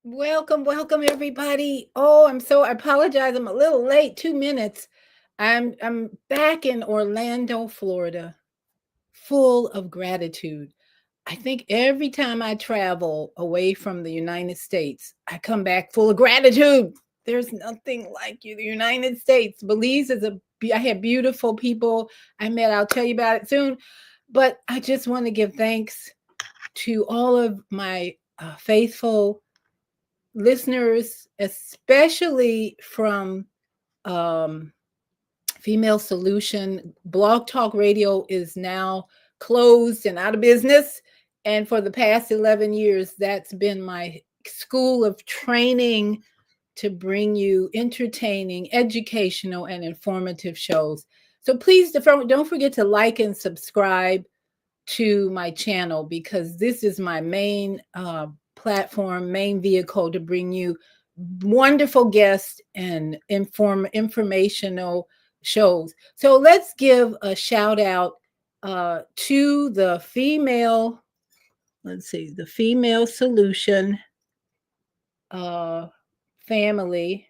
Welcome, everybody. I apologize. I'm a little late, 2 minutes. I'm back in Orlando, Florida, full of gratitude. I think every time I travel away from the United States, I come back full of gratitude. There's nothing like the United States. Belize I had beautiful people I met. I'll tell you about it soon. But I just want to give thanks to all of my faithful listeners, especially from um, Female Solution. Blog Talk Radio is now closed and out of business. And for the past 11 years, that's been my school of training to bring you entertaining, educational, and informative shows. So please don't forget to like and subscribe to my channel, because this is my main platform, main vehicle to bring you wonderful guests and informational shows. So let's give a shout out to the Female Solution family,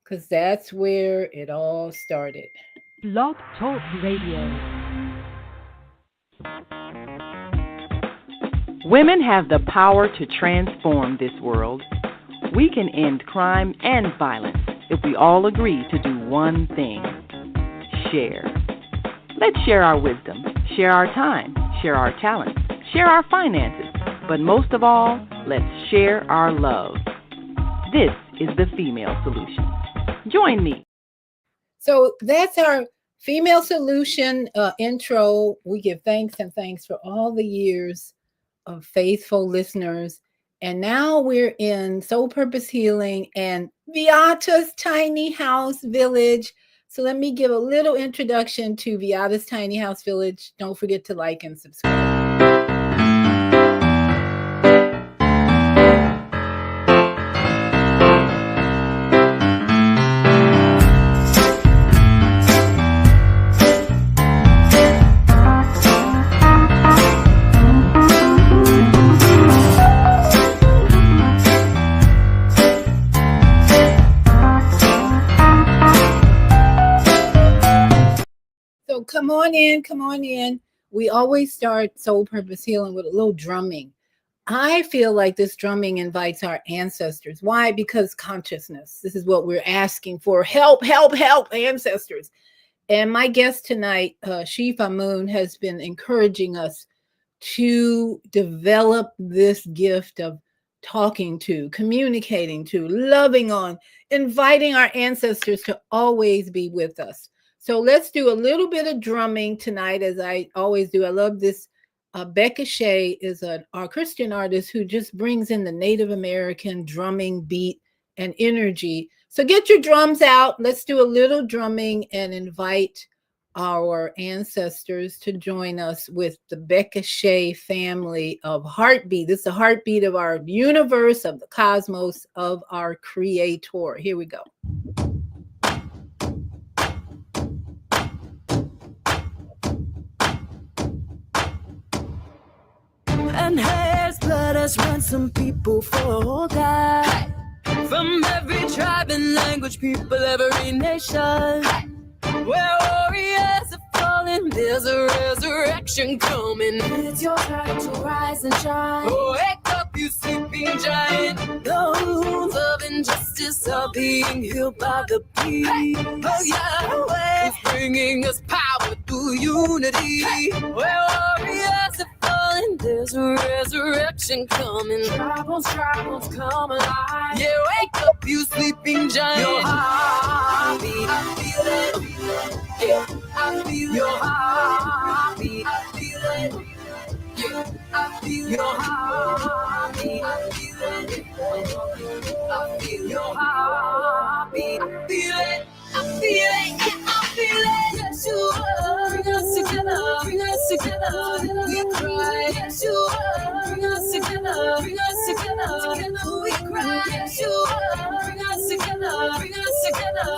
because that's where it all started. Blog Talk Radio. Women have the power to transform this world. We can end crime and violence if we all agree to do one thing: share. Let's share our wisdom, share our time, share our talents, share our finances, but most of all, let's share our love. This is the Female Solution. Join me. So that's our Female Solution intro. We give thanks for all the years of faithful listeners. And now we're in Soul Purpose Healing and Viata's Tiny House Village. So let me give a little introduction to Viata's Tiny House Village. Don't forget to like and subscribe. Come on in. We always start Soul Purpose Healing with a little drumming. I feel like this drumming invites our ancestors. Why? Because consciousness. This is what we're asking for. Help, ancestors. And my guest tonight, Chief Amun, has been encouraging us to develop this gift of talking to, communicating to, loving on, inviting our ancestors to always be with us. So let's do a little bit of drumming tonight, as I always do. I love this. Becca Shea is our Christian artist who just brings in the Native American drumming beat and energy. So get your drums out. Let's do a little drumming and invite our ancestors to join us with the Becca Shea family of heartbeat. This is the heartbeat of our universe, of the cosmos, of our creator. Here we go. And has blood has ransomed people for God. From every tribe and language, people, every nation. Where warriors have fallen, there's a resurrection coming. It's your time to rise and shine. Wake up, you sleeping giant. The wounds of injustice are being healed by the peace of Yahweh. It's bringing us power through unity. Where warriors have fallen, there's a resurrection coming. Tribals come alive. Yeah, wake up, you sleeping giant. Your heartbeat, I feel it. Yeah, I feel your heartbeat. I feel it. Yeah, I feel your heartbeat. I feel it. I feel your heartbeat. I feel it. I feel it. Yeah, I feel it. Yeshua, bring us together. Bring us together. We cry. Yeshua, bring us together. Bring us together. Together we cry. Yeshua, bring us together. Bring us together.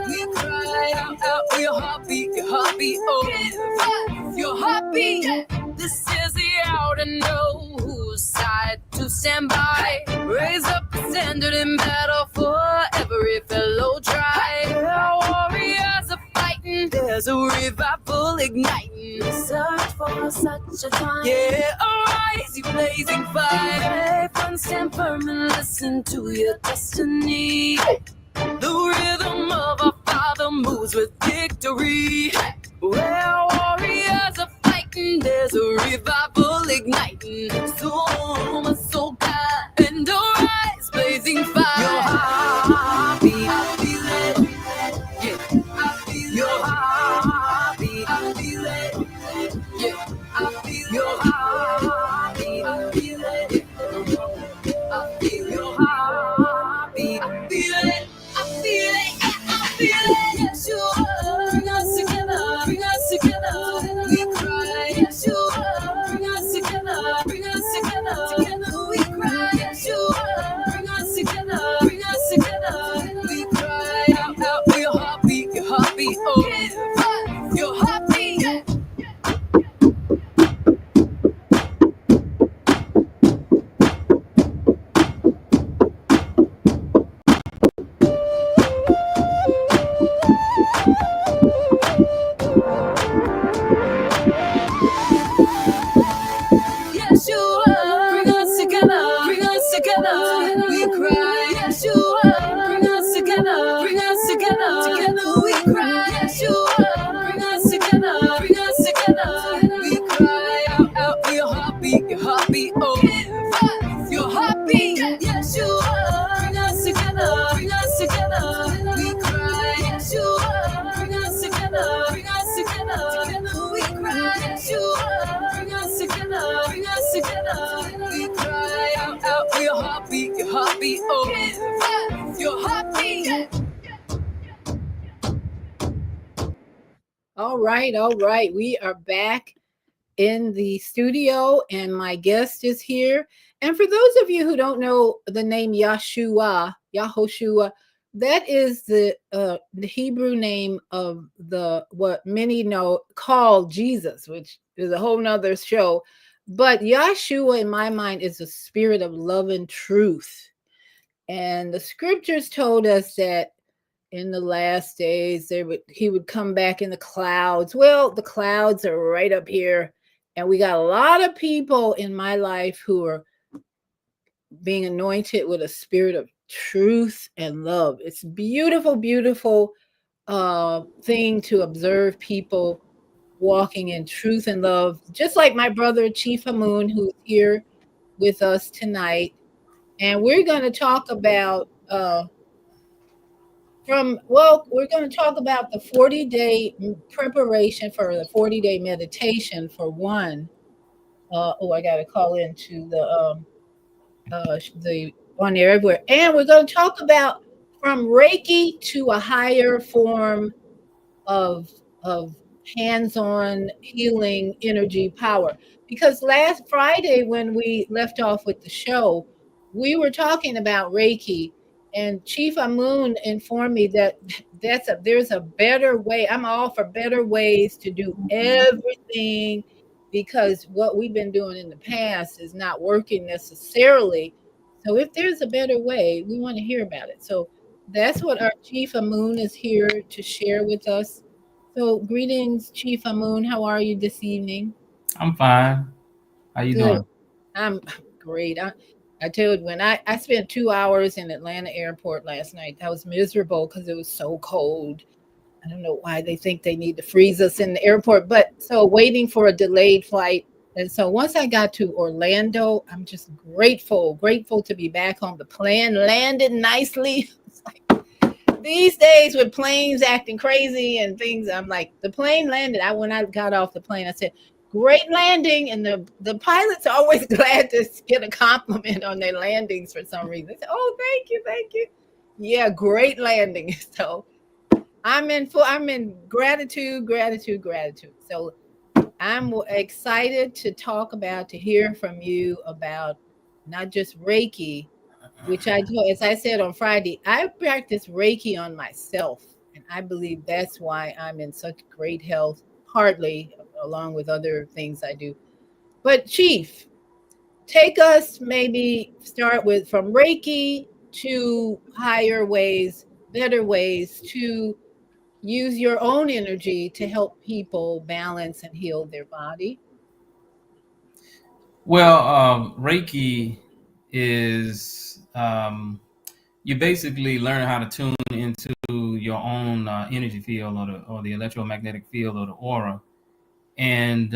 We cry out your heartbeat, oh, your heartbeat. This is the hour to know whose side to stand by. Raise up the standard in battle for every fellow tribe. Where warriors are fighting, there's a revival igniting. Search for such a time. Yeah, arise, you blazing fire. Brave one, stand firm and listen to your destiny. The rhythm of our Father moves with victory. Where warriors are fighting, there's a revival igniting. So, my soul, God, and arise, blazing fire. Your heartbeat, I feel it. Yeah, I feel your heartbeat, I feel it. Yeah, I feel your heartbeat, I feel it. I feel your heartbeat, I feel it. I feel it, I feel it. Yes, you are. Bring us together, bring us together. We cry, yes, you are. Bring us together, bring us together. Together we cry, yes, you are. Bring us together, bring us together. We cry out, out for your heartbeat, oh, your heartbeat. Yes, you are. Bring us together. Bring us together. We cry. Yes, you are. Bring us together. Bring us together. Together we cry. Yes, you are. Bring us together. Bring us together. We cry out, out for your heartbeat, oh, your heartbeat. Yes, you are. Bring us together. Bring us together. We cry. Yes, you are. Bring us together. Bring us together. Together we cry. Yes, you are. Bring us together. Bring us together. We cry out, out for your heartbeat, oh, your heartbeat. All right, all right. We are back in the studio, and my guest is here. And for those of you who don't know the name Yahoshua, that is the Hebrew name of the what many know called Jesus, which is a whole nother show. But Yahshua, in my mind, is a spirit of love and truth. And the scriptures told us that in the last days he would come back in the clouds. Well, the clouds are right up here, and we got a lot of people in my life who are being anointed with a spirit of truth and love. It's beautiful, beautiful thing to observe people walking in truth and love, just like my brother Chief Amun, who's here with us tonight. And we're going to talk about we're going to talk about the 40-day preparation for the 40-day meditation for one. I got to call into the on air everywhere. And we're going to talk about from Reiki to a higher form of of hands-on healing energy power. Because last Friday when we left off with the show, we were talking about Reiki, and Chief Amun informed me that there's a better way. I'm all for better ways to do everything, because what we've been doing in the past is not working necessarily. So if there's a better way, we want to hear about it. So that's what our Chief Amun is here to share with us. So greetings, Chief Amun. How are you this evening? I'm fine. How you Good. doing? I'm great. I told you, when I spent 2 hours in Atlanta airport last night. That was miserable because it was so cold. I don't know why they think they need to freeze us in the airport, but so waiting for a delayed flight. And so once I got to Orlando, I'm just grateful to be back home. The plane landed nicely. It's like these days with planes acting crazy and things, I'm like, the plane landed. When I got off the plane, I said, great landing. And the pilots are always glad to get a compliment on their landings for some reason. They say, oh, thank you. Yeah, great landing. So I'm in gratitude. So I'm excited to hear from you about not just Reiki, which I do. As I said on Friday, I practice Reiki on myself, and I believe that's why I'm in such great health, partly along with other things I do. But Chief, take us, maybe start with from Reiki to higher ways, better ways to use your own energy to help people balance and heal their body? Well, Reiki is you basically learn how to tune into your own energy field or the electromagnetic field or the aura, and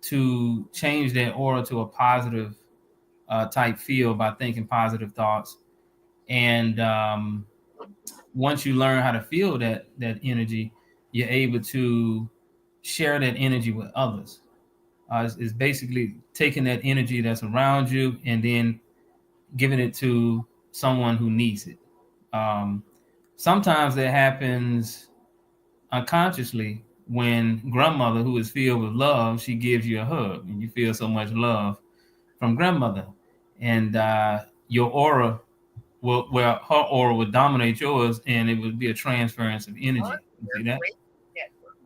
to change that aura to a positive type field by thinking positive thoughts. And once you learn how to feel that energy, you're able to share that energy with others. It's basically taking that energy that's around you and then giving it to someone who needs it. Um, Sometimes that happens unconsciously when grandmother, who is filled with love, she gives you a hug, and you feel so much love from grandmother, and your aura will, well, her aura would dominate yours, and it would be a transference of energy. You see that?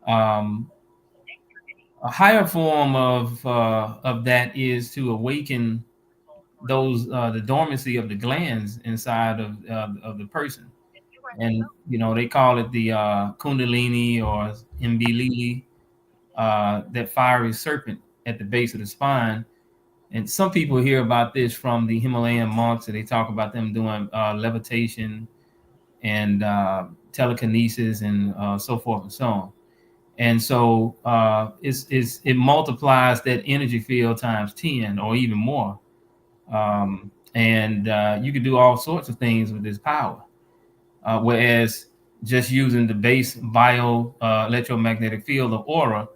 Um, a higher form of that is to awaken those the dormancy of the glands inside of the person, and they call it the kundalini or mbilili, that fiery serpent at the base of the spine. And some people hear about this from the Himalayan monks, and they talk about them doing levitation and telekinesis and so forth and so on. And so it multiplies that energy field times 10 or even more. And you can do all sorts of things with this power. Whereas just using the base bio electromagnetic field of aura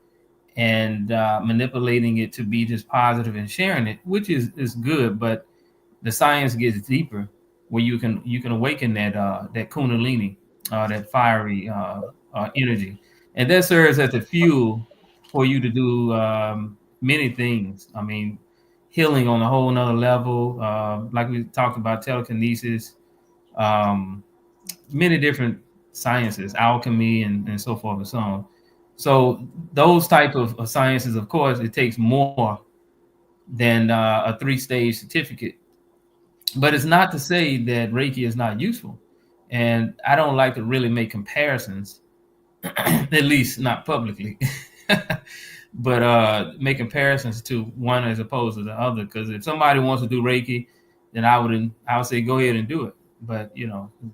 and manipulating it to be just positive and sharing it, which is good, but the science gets deeper, where you can awaken that kundalini, that fiery energy, and that serves as the fuel for you to do many things. I mean, healing on a whole nother level, like we talked about telekinesis, um, many different sciences, alchemy, and so forth and so on. So those type of sciences, of course, it takes more than a three-stage certificate. But it's not to say that Reiki is not useful. And I don't like to really make comparisons, at least not publicly. But make comparisons to one as opposed to the other. Because if somebody wants to do Reiki, then I would say go ahead and do it. But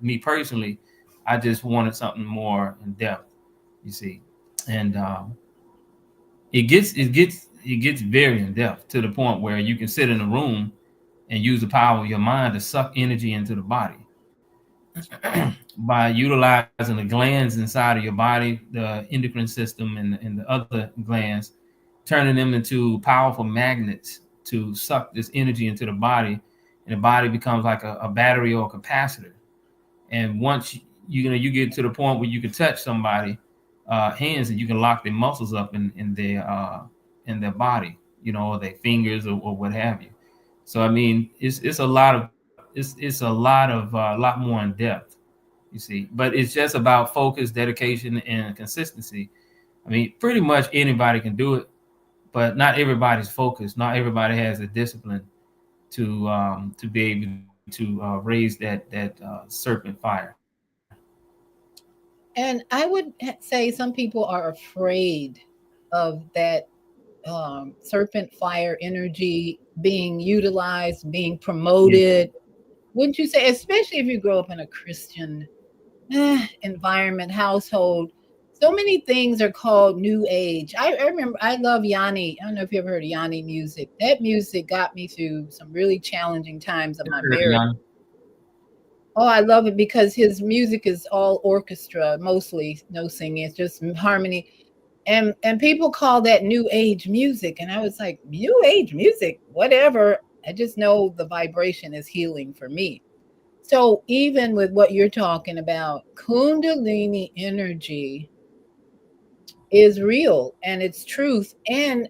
me personally, I just wanted something more in depth. You see, and it gets very in depth to the point where you can sit in a room and use the power of your mind to suck energy into the body by utilizing the glands inside of your body, the endocrine system, and the other glands, turning them into powerful magnets to suck this energy into the body, and the body becomes like a battery or a capacitor. And once you get to the point where you can touch somebody hands, and you can lock their muscles up in their body, or their fingers, or what have you. So I mean, it's a lot more in depth, you see. But it's just about focus, dedication, and consistency. I mean, pretty much anybody can do it, but not everybody's focused. Not everybody has the discipline to be able to raise that serpent fire. And I would say some people are afraid of that serpent fire energy being utilized, being Yeah. promoted. Wouldn't you say, especially if you grow up in a Christian environment, household? So many things are called new age. I remember, I love Yanni. I don't know if you ever heard of Yanni music. That music got me through some really challenging times of my marriage. Yeah. Oh, I love it because his music is all orchestra, mostly no singing. It's just harmony. And people call that new age music. And I was like, new age music, whatever. I just know the vibration is healing for me. So even with what you're talking about, Kundalini energy is real and it's truth. And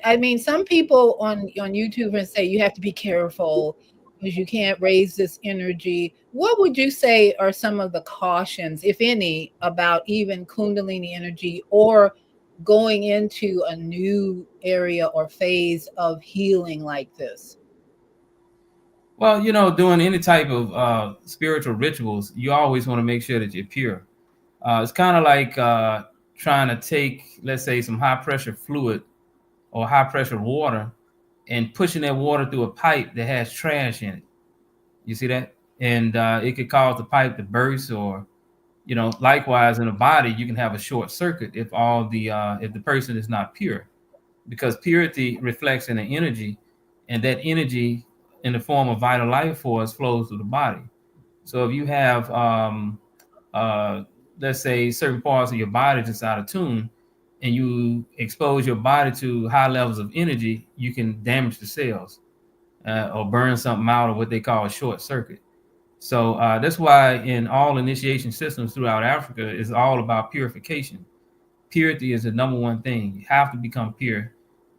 I mean, some people on YouTube and say you have to be careful because you can't raise this energy. What would you say are some of the cautions, if any, about even Kundalini energy or going into a new area or phase of healing like this? Well, doing any type of spiritual rituals, you always want to make sure that you're pure. It's kind of like trying to take, let's say, some high pressure fluid or high pressure water and pushing that water through a pipe that has trash in it. You see that? And it could cause the pipe to burst, or likewise in the body, you can have a short circuit if the person is not pure, because purity reflects in the energy, and that energy in the form of vital life force flows through the body. So if you have uh, let's say certain parts of your body just out of tune, and you expose your body to high levels of energy, you can damage the cells, or burn something out, or what they call a short circuit. So that's why in all initiation systems throughout Africa is all about purification. Purity is the number one thing. You have to become pure.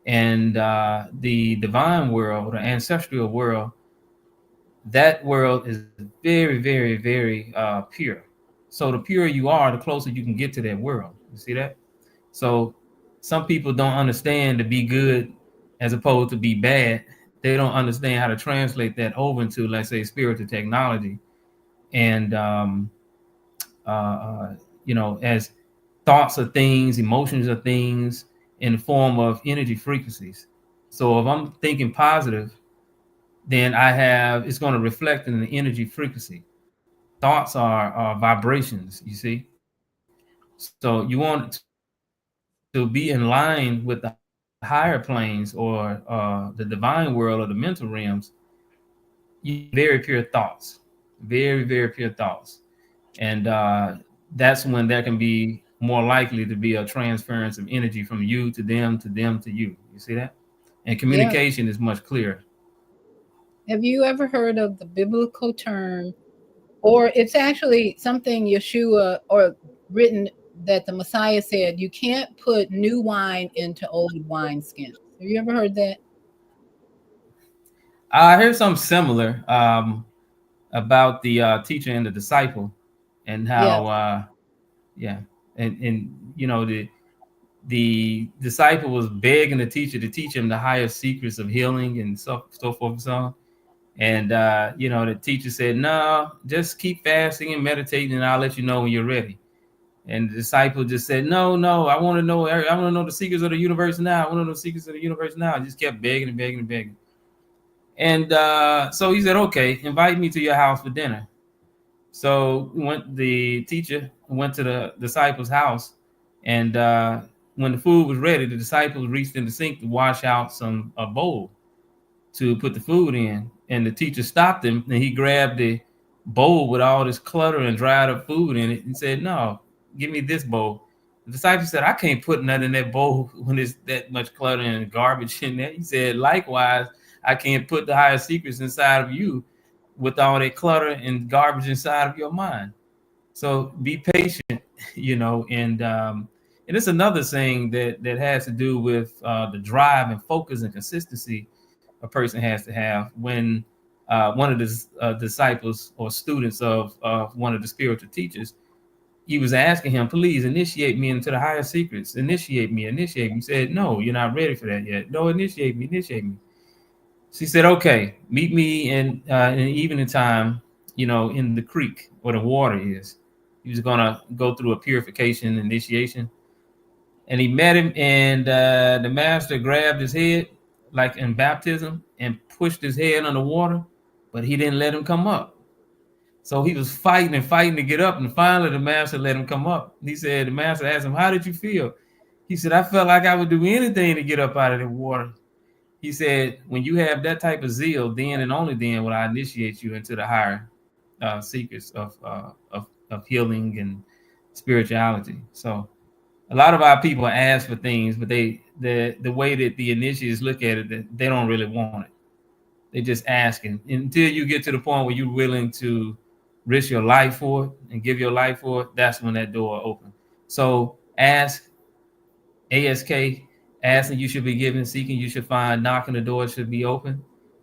And the divine world, the ancestral world, that world is very, very, very pure. So the purer you are, the closer you can get to that world. You see that? So some people don't understand to be good as opposed to be bad. They don't understand how to translate that over into, let's say, spiritual technology, and uh, uh, as thoughts are things, emotions are things in the form of energy frequencies. So if I'm thinking positive, then it's going to reflect in the energy frequency. Thoughts are vibrations, you see. So you want to be in line with the higher planes, or the divine world or the mental realms. You have to have very pure thoughts, very, very pure thoughts. And that's when there can be more likely to be a transference of energy from you to them, to them to you. You see that? And Yeah. communication is much clearer. Have you ever heard of the biblical term, or it's actually something Yeshua or written that the Messiah said, you can't put new wine into old wineskins. Have you ever heard that? I heard something similar about the teacher and the disciple, and how, Yes. yeah, and the disciple was begging the teacher to teach him the higher secrets of healing, and so forth and so on. And the teacher said, "No, just keep fasting and meditating, and I'll let you know when you're ready." And the disciple just said, "No, no, I want to know. I want to know the secrets of the universe now. I want to know the secrets of the universe now." I just kept begging and begging and begging. And so he said, "Okay, invite me to your house for dinner." So the teacher went to the disciples' house, and when the food was ready, the disciples reached in the sink to wash out some a bowl to put the food in, and the teacher stopped him, and he grabbed the bowl with all this clutter and dried up food in it, and said, "No, give me this bowl." The disciple said, "I can't put nothing in that bowl when there's that much clutter and garbage in there." He said, "Likewise, I can't put the higher secrets inside of you with all that clutter and garbage inside of your mind." So be patient, and it's another thing that has to do with the drive and focus and consistency a person has to have when one of the disciples or students of one of the spiritual teachers, he was asking him, "Please initiate me into the higher secrets. Initiate me, initiate me." He said, "No, you're not ready for that yet. No, initiate me, initiate me." She said, "Okay, meet me in the evening time, in the creek where the water is." He was gonna go through a purification initiation, and he met him, and the master grabbed his head like in baptism and pushed his head under water, but he didn't let him come up. So he was fighting and fighting to get up, and finally the master let him come up. He said, the master asked him, "How did you feel?" He said, "I felt like I would do anything to get up out of the water." He said, "When you have that type of zeal, then and only then will I initiate you into the higher secrets of healing and spirituality." So a lot of our people ask for things, but the way that the initiates look at it, they don't really want it. They're just asking until you get to the point where you're willing to risk your life for it and give your life for it. That's when that door opens. So ask, asking you should be given, seeking you should find, knocking the door should be open.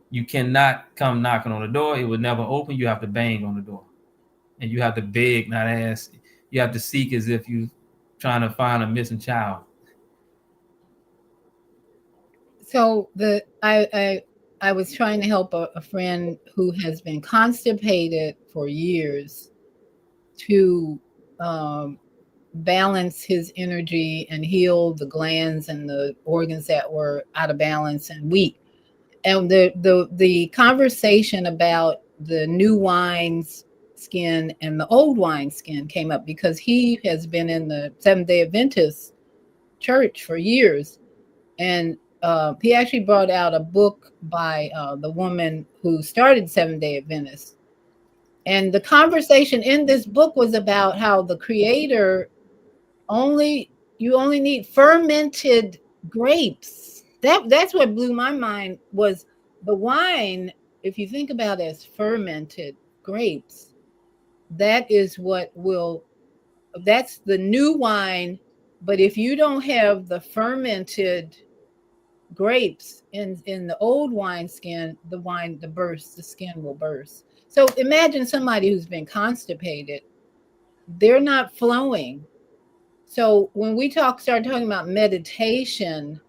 You cannot come knocking on the door; it would never open. You have to bang on the door, and you have to beg, not ask. You have to seek as if you trying to find a missing child. So the I I was trying to help a friend who has been constipated for years to um, balance his energy and heal the glands and the organs that were out of balance and weak. And the conversation about the new wine's skin and the old wine skin came up because he has been in the Seventh Day Adventist church for years, and he actually brought out a book by the woman who started Seventh Day Adventists. And the conversation in this book was about how the creator only you only need fermented grapes. That's what blew my mind was the wine. If you think about it as fermented grapes, that is what will that's the new wine. But if you don't have the fermented grapes in the old wine skin, the skin will burst. So imagine somebody who's been constipated, they're not flowing. So when we start talking about meditation,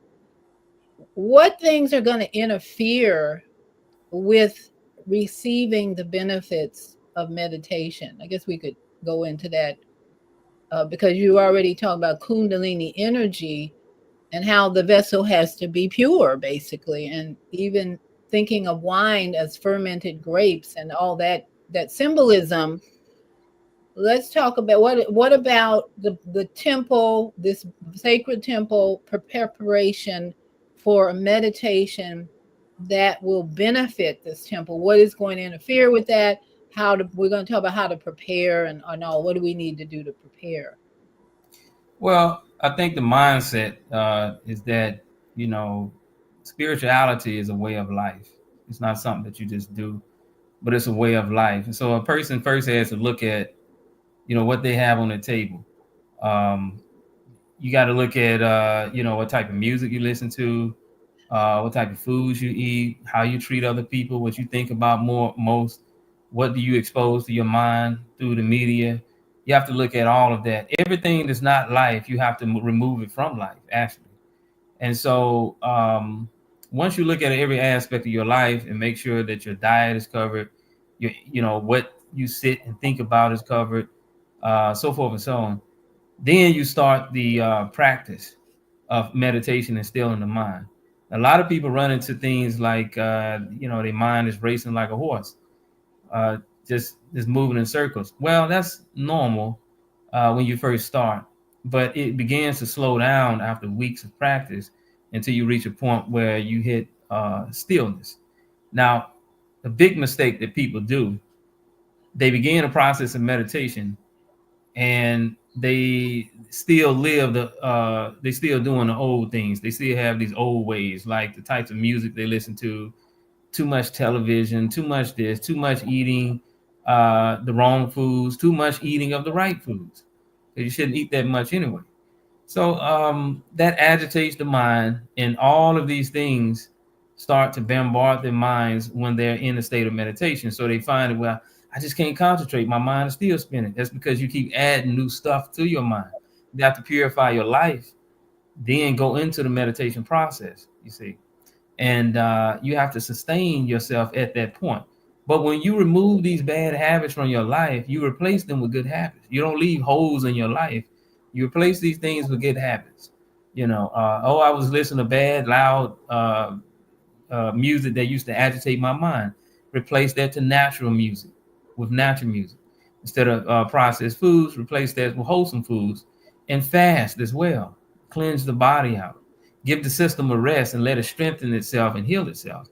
what things are going to interfere with receiving the benefits of meditation? I guess we could go into that because you already talked about Kundalini energy and how the vessel has to be pure, basically, and even thinking of wine as fermented grapes and all that symbolism. Let's talk about what about the temple, this sacred temple preparation for a meditation that will benefit this temple. What is going to interfere with that? We're going to talk about how to prepare and all. What do we need to do to prepare? Well, I think the mindset is that, spirituality is a way of life. It's not something that you just do, but it's a way of life. And so a person first has to look at, what they have on the table. Um, you got to look at, what type of music you listen to, what type of foods you eat, how you treat other people, what you think about most, what do you expose to your mind through the media. You have to look at all of that. Everything that's not life, you have to remove it from life, actually. And so once you look at every aspect of your life and make sure that your diet is covered, what you sit and think about is covered, so forth and so on, then you start the practice of meditation and stilling the mind. A lot of people run into things like, their mind is racing like a horse, just moving in circles. Well, that's normal when you first start, but it begins to slow down after weeks of practice until you reach a point where you hit stillness. Now, the big mistake that people do, they begin a process of meditation and they still they still doing the old things. They still have these old ways, like the types of music they listen to, too much television, too much this, too much eating the wrong foods, too much eating of the right foods. You shouldn't eat that much anyway. So that agitates the mind, and all of these things start to bombard their minds when they're in a state of meditation. So they find, well, I just can't concentrate. My mind is still spinning. That's because you keep adding new stuff to your mind. You have to purify your life, then go into the meditation process, you see. And you have to sustain yourself at that point. But when you remove these bad habits from your life, you replace them with good habits. You don't leave holes in your life. You replace these things with good habits. I was listening to bad, loud music that used to agitate my mind. Replace that to natural music, with natural music. Instead of processed foods, replace that with wholesome foods. And fast as well. Cleanse the body out. Give the system a rest and let it strengthen itself and heal itself.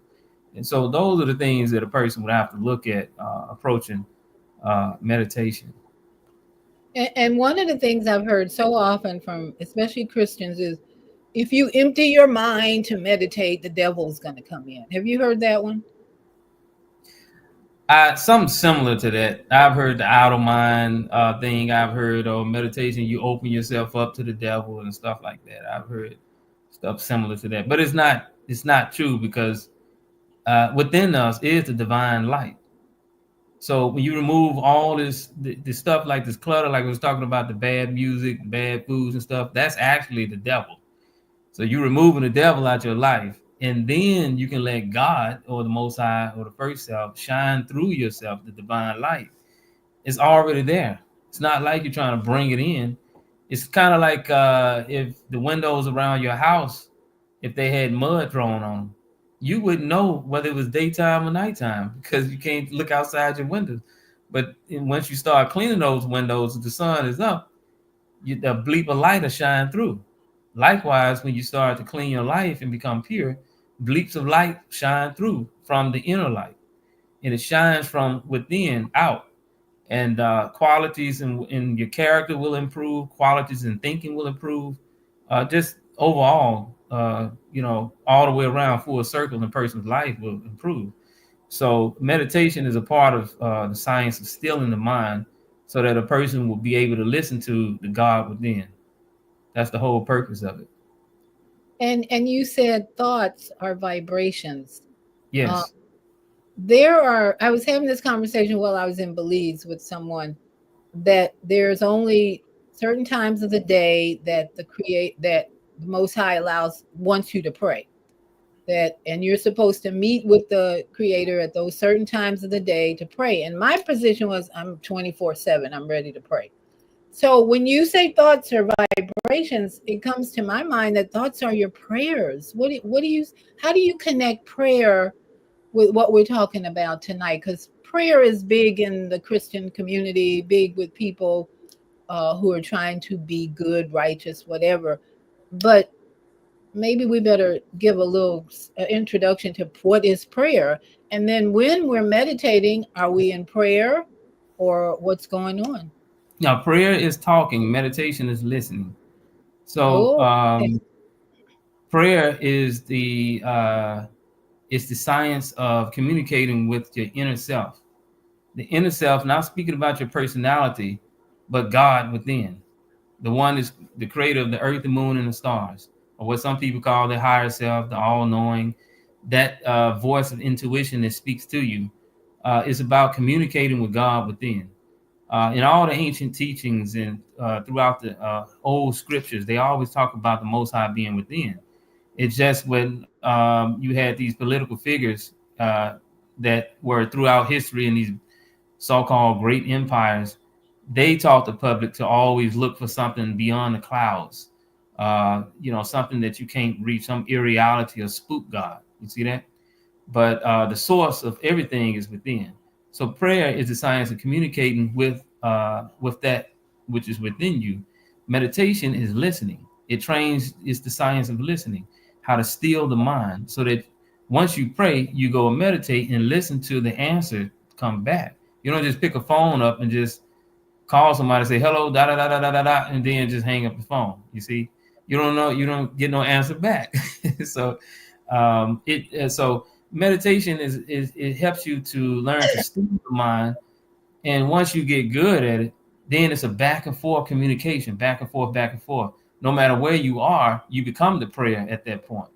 And so those are the things that a person would have to look at approaching meditation. And one of the things I've heard so often from especially Christians is if you empty your mind to meditate, the devil's going to come in. Have you heard that one? Something similar to that. I've heard the outer mind thing. I've heard meditation, you open yourself up to the devil and stuff like that. I've heard stuff similar to that. But it's not true, because within us is the divine light. So when you remove all this stuff, like this clutter, like I was talking about, the bad music, bad foods and stuff, that's actually the devil. So you're removing the devil out your life, And then you can let God or the Most High or the first self shine through yourself, the divine light. It's already there. It's not like you're trying to bring it in. It's kind of like if the windows around your house, if they had mud thrown on them, you wouldn't know whether it was daytime or nighttime because you can't look outside your windows. But once you start cleaning those windows, the sun is up, the bleep of light will shine through. Likewise, when you start to clean your life and become pure, bleeps of light shine through from the inner light, and it shines from within out. And qualities in your character will improve. Qualities in thinking will improve. Just overall, all the way around, full circle, a person's life will improve. So meditation is a part of the science of stilling the mind, so that a person will be able to listen to the God within. That's the whole purpose of it. And you said thoughts are vibrations. Uh, Yes. I was having this conversation while I was in Belize with someone, that there's only certain times of the day that that the Most High allows wants you to pray. And you're supposed to meet with the Creator at those certain times of the day to pray. And my position was, I'm 24/7. I'm ready to pray. So when you say thoughts are vibrations, it comes to my mind that thoughts are your prayers. How do you connect prayer with what we're talking about tonight? Because prayer is big in the Christian community, big with people who are trying to be good, righteous, whatever. But maybe we better give a little introduction to what is prayer. And then when we're meditating, are we in prayer or what's going on? Now, prayer is talking. Meditation is listening. So, Oh, okay. prayer is the science of communicating with your inner self. The inner self, not speaking about your personality, but God within. The one is the creator of the earth, the moon, and the stars, or what some people call the higher self, the all-knowing. That voice of intuition that speaks to you is about communicating with God within. In all the ancient teachings and throughout the old scriptures, they always talk about the Most High being within. It's just when you had these political figures that were throughout history in these so-called great empires, they taught the public to always look for something beyond the clouds, something that you can't reach, some irreality or spook God. You see that? But the source of everything is within. So prayer is the science of communicating with that which is within you. Meditation is listening. It's the science of listening, how to still the mind, so that once you pray, you go and meditate and listen to the answer come back. You don't just pick a phone up and just call somebody, say hello, da da da da da da da, and then just hang up the phone. You see, you don't get no answer back. So so meditation is it helps you to learn to still the mind, and once you get good at it, then it's a back and forth communication, back and forth, back and forth. No matter where you are, you become the prayer at that point.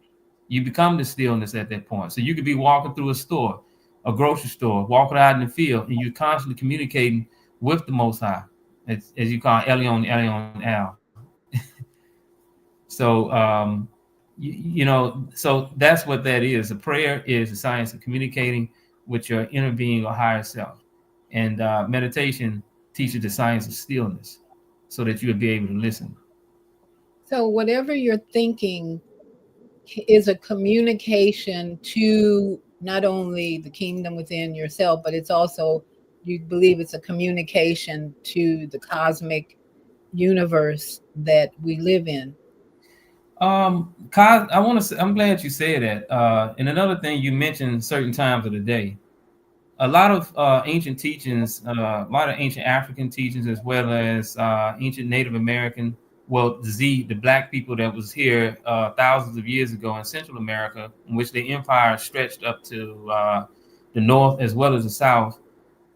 You become the stillness at that point. So you could be walking through a store, a grocery store, walking out in the field, and you're constantly communicating with the Most High, as you call Elion, Elion, Al. So, so that's what that is. A prayer is the science of communicating with your inner being or higher self. And meditation teaches the science of stillness so that you would be able to listen. So whatever you're thinking is a communication to not only the kingdom within yourself, but it's also, you believe it's a communication to the cosmic universe that we live in. I want to say, I'm glad you said that. And another thing, you mentioned certain times of the day. A lot of ancient teachings, a lot of ancient African teachings, as well as ancient Native American, well, the black people that was here thousands of years ago in Central America, in which the empire stretched up to the north as well as the south.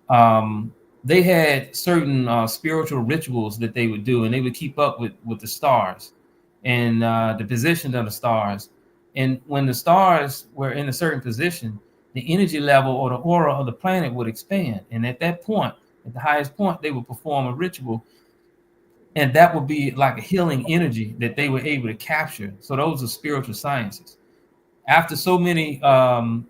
um, they had certain spiritual rituals that they would do, and they would keep up with the stars and the position of the stars. And when the stars were in a certain position, the energy level or the aura of the planet would expand. And at that point, at the highest point, they would perform a ritual, and that would be like a healing energy that they were able to capture. So those are spiritual sciences. after so many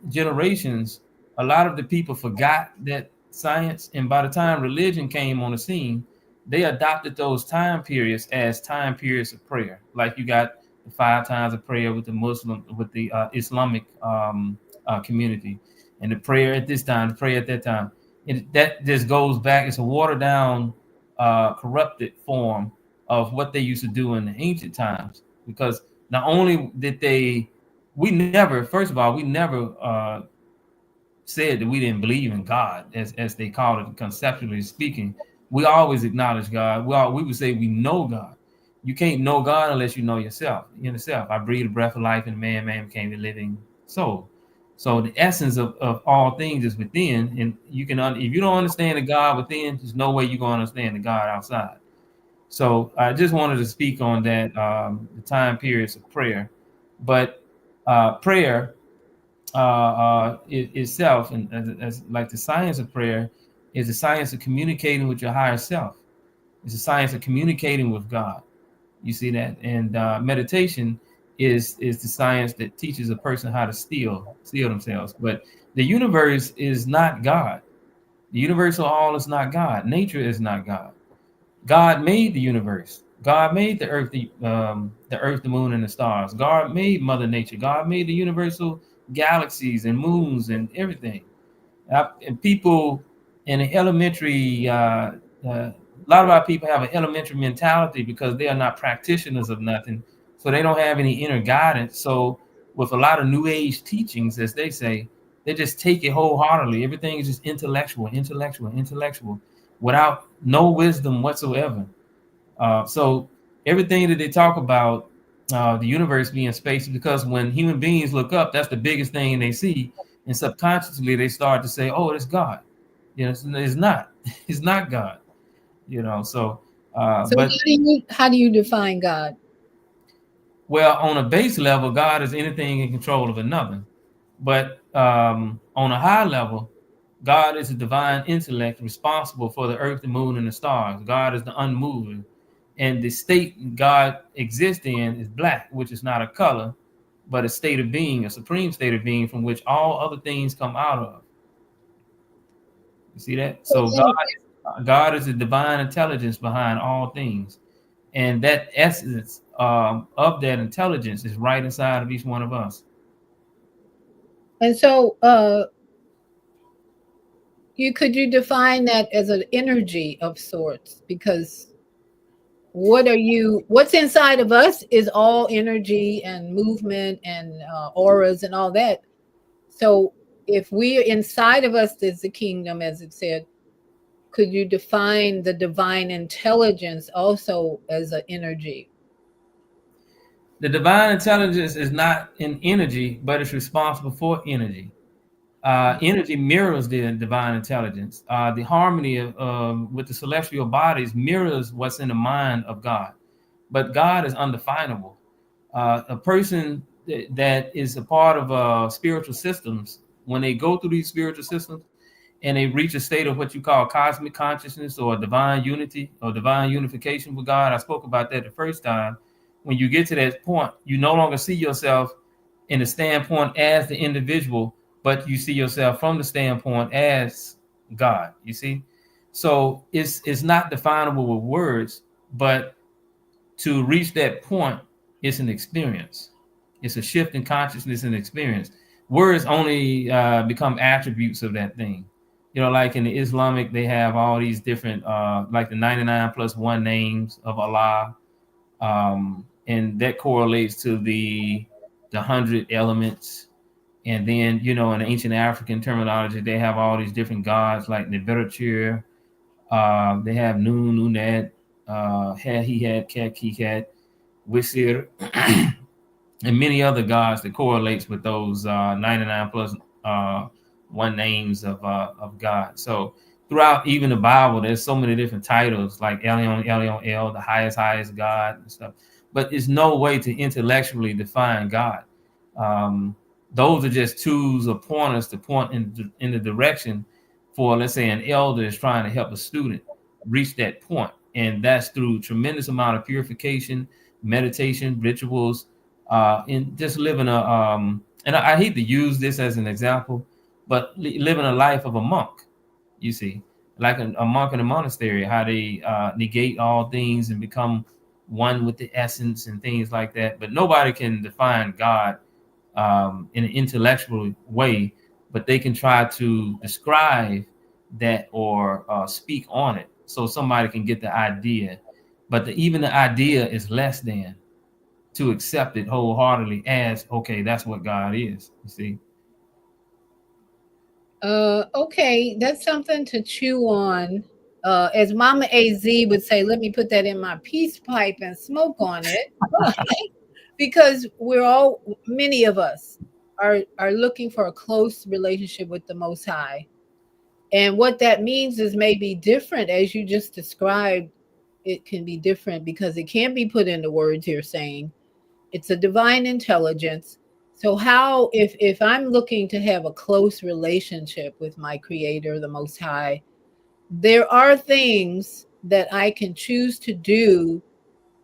generations, a lot of the people forgot that science, and by the time religion came on the scene, they adopted those time periods as time periods of prayer. Like you got the 5 times of prayer with the Muslim, with the Islamic community, and the prayer at this time, the prayer at that time. That just goes back. It's a watered down, corrupted form of what they used to do in the ancient times. Because not only did we never, first of all, we never said that we didn't believe in God, as they called it, conceptually speaking. We always acknowledge God. We would say we know God. You can't know God unless you know yourself. Yourself. I breathed a breath of life, and man became a living soul. So the essence of all things is within, and you can if you don't understand the God within, there's no way you're gonna understand the God outside. So I just wanted to speak on that, the time periods of prayer, but prayer itself, and as like the science of prayer, is the science of communicating with your higher self. It's the science of communicating with God. You see that, and meditation is the science that teaches a person how to still themselves. But the universe is not God. The universal all is not God. Nature is not God. God made the universe. God made the earth, the moon, and the stars. God made Mother Nature. God made the universal galaxies and moons and everything. And people in an elementary, a lot of our people have an elementary mentality because they are not practitioners of nothing, so they don't have any inner guidance. So with a lot of New Age teachings, as they say, they just take it wholeheartedly. Everything is just intellectual, without no wisdom whatsoever. So everything that they talk about, the universe being space, because when human beings look up, that's the biggest thing they see, and subconsciously they start to say, "Oh, it's God." It's not. It's not God. So, So but how do you define God? well, on a base level, God is anything in control of another. But on a high level, God is a divine intellect responsible for the earth, the moon, and the stars. God is the unmoving. And the state God exists in is black, which is not a color, but a state of being, a supreme state of being from which all other things come out of. You see that? So God is the divine intelligence behind all things. And that essence of that intelligence is right inside of each one of us. And so you define that as an energy of sorts? Because what's inside of us is all energy and movement and auras and all that. So if we are inside of us is the kingdom, as it said, could you define the divine intelligence also as an energy? The divine intelligence is not an energy, but it's responsible for energy. Energy mirrors the divine intelligence. The harmony with the celestial bodies mirrors what's in the mind of God. But God is undefinable. A person that is a part of spiritual systems, when they go through these spiritual systems and they reach a state of what you call cosmic consciousness or divine unity or divine unification with God, I spoke about that the first time. When you get to that point, you no longer see yourself in the standpoint as the individual, but you see yourself from the standpoint as God. You see, so it's not definable with words, but to reach that point, it's an experience. It's a shift in consciousness and experience. Words only become attributes of that thing. Like in the Islamic, they have all these different, like the 99 plus one names of Allah, and that correlates to the 100 elements. And then, in ancient African terminology, they have all these different gods like Nibiru. They have Nun, Nunet, he had, Kek, he had, Wisir, and many other gods that correlates with those 99 plus one names of God. So throughout even the Bible, there's so many different titles like Elion, Elion, El, the highest God and stuff. But there's no way to intellectually define God. Those are just tools or pointers to point in the direction for, let's say, an elder is trying to help a student reach that point. And that's through tremendous amount of purification, meditation, rituals, and just living And I hate to use this as an example, but living a life of a monk, you see, like a monk in a monastery, how they negate all things and become one with the essence and things like that. But nobody can define God in an intellectual way, but they can try to describe that or speak on it so somebody can get the idea. But even the idea is less than to accept it wholeheartedly as, okay, that's what God is, you see. Okay, that's something to chew on. As Mama AZ would say, let me put that in my peace pipe and smoke on it. Because we're all, many of us are looking for a close relationship with the Most High. And what that means is maybe different, as you just described. It can be different because it can't be put into words you're saying. It's a divine intelligence. So how, if I'm looking to have a close relationship with my creator, the Most High, there are things that I can choose to do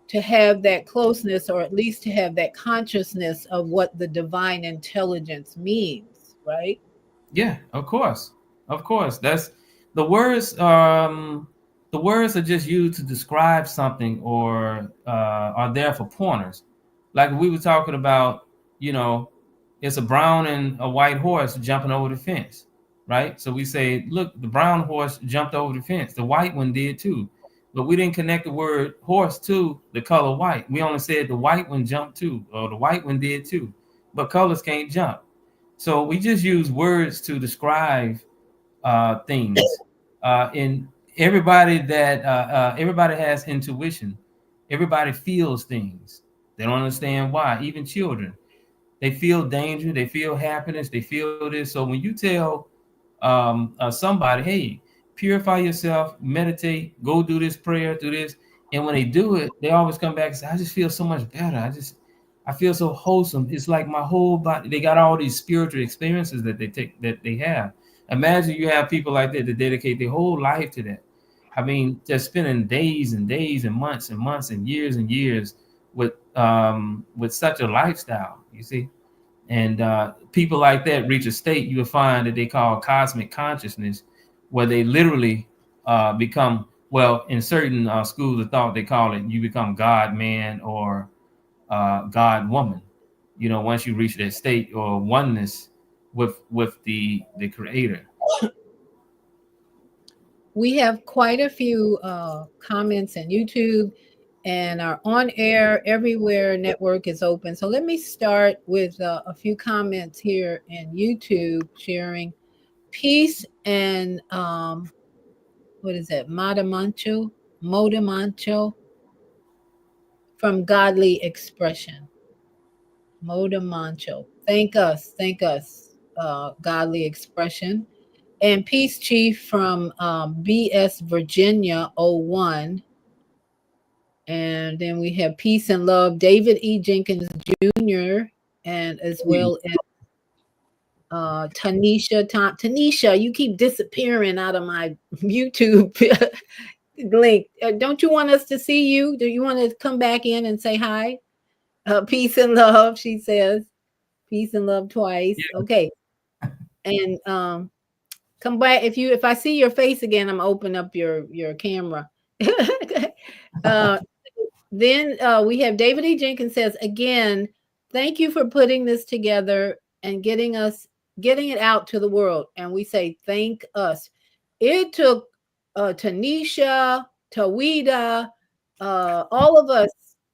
to have that closeness, or at least to have that consciousness of what the divine intelligence means, right? Yeah, of course. Of course. That's the words. The words are just used to describe something or are there for pointers. Like we were talking about, you know, it's a brown and a white horse jumping over the fence, right? So we say, look, the brown horse jumped over the fence. The white one did too. But we didn't connect the word horse to the color white. We only said the white one jumped too, or the white one did too. But colors can't jump. So we just use words to describe things. And everybody has intuition. Everybody feels things. They don't understand why. Even children, they feel danger. They feel happiness. They feel this. So when you tell somebody, hey, purify yourself, meditate, go do this prayer, do this. And when they do it, they always come back and say, I just feel so much better. I feel so wholesome. It's like my whole body, they got all these spiritual experiences that they have. Imagine you have people like that dedicate their whole life to that. I mean, just spending days and days and months and years with such a lifestyle, you see. And people like that reach a state you will find that they call cosmic consciousness, where they literally become, well, in certain schools of thought, they call it, you become God man or God woman. You know, once you reach that state or oneness with the creator. We have quite a few comments on YouTube, and our on air everywhere network is open. So let me start with a few comments here in YouTube sharing peace and what is that? Modamancho from Godly Expression. Modamancho. Thank us, Godly Expression. And Peace Chief from BS Virginia 01. And then we have Peace and Love, David E. Jenkins Jr., and as well as Tanisha. Tanisha, you keep disappearing out of my YouTube link. Don't you want us to see you? Do you want to come back in and say hi? Peace and love, she says. Peace and love twice. Yeah. Okay. And come back if I see your face again, I'm open up your camera. uh, then we have David E. Jenkins says again, thank you for putting this together and getting it out to the world. And we say thank us. It took Tanisha, Tawida, all of us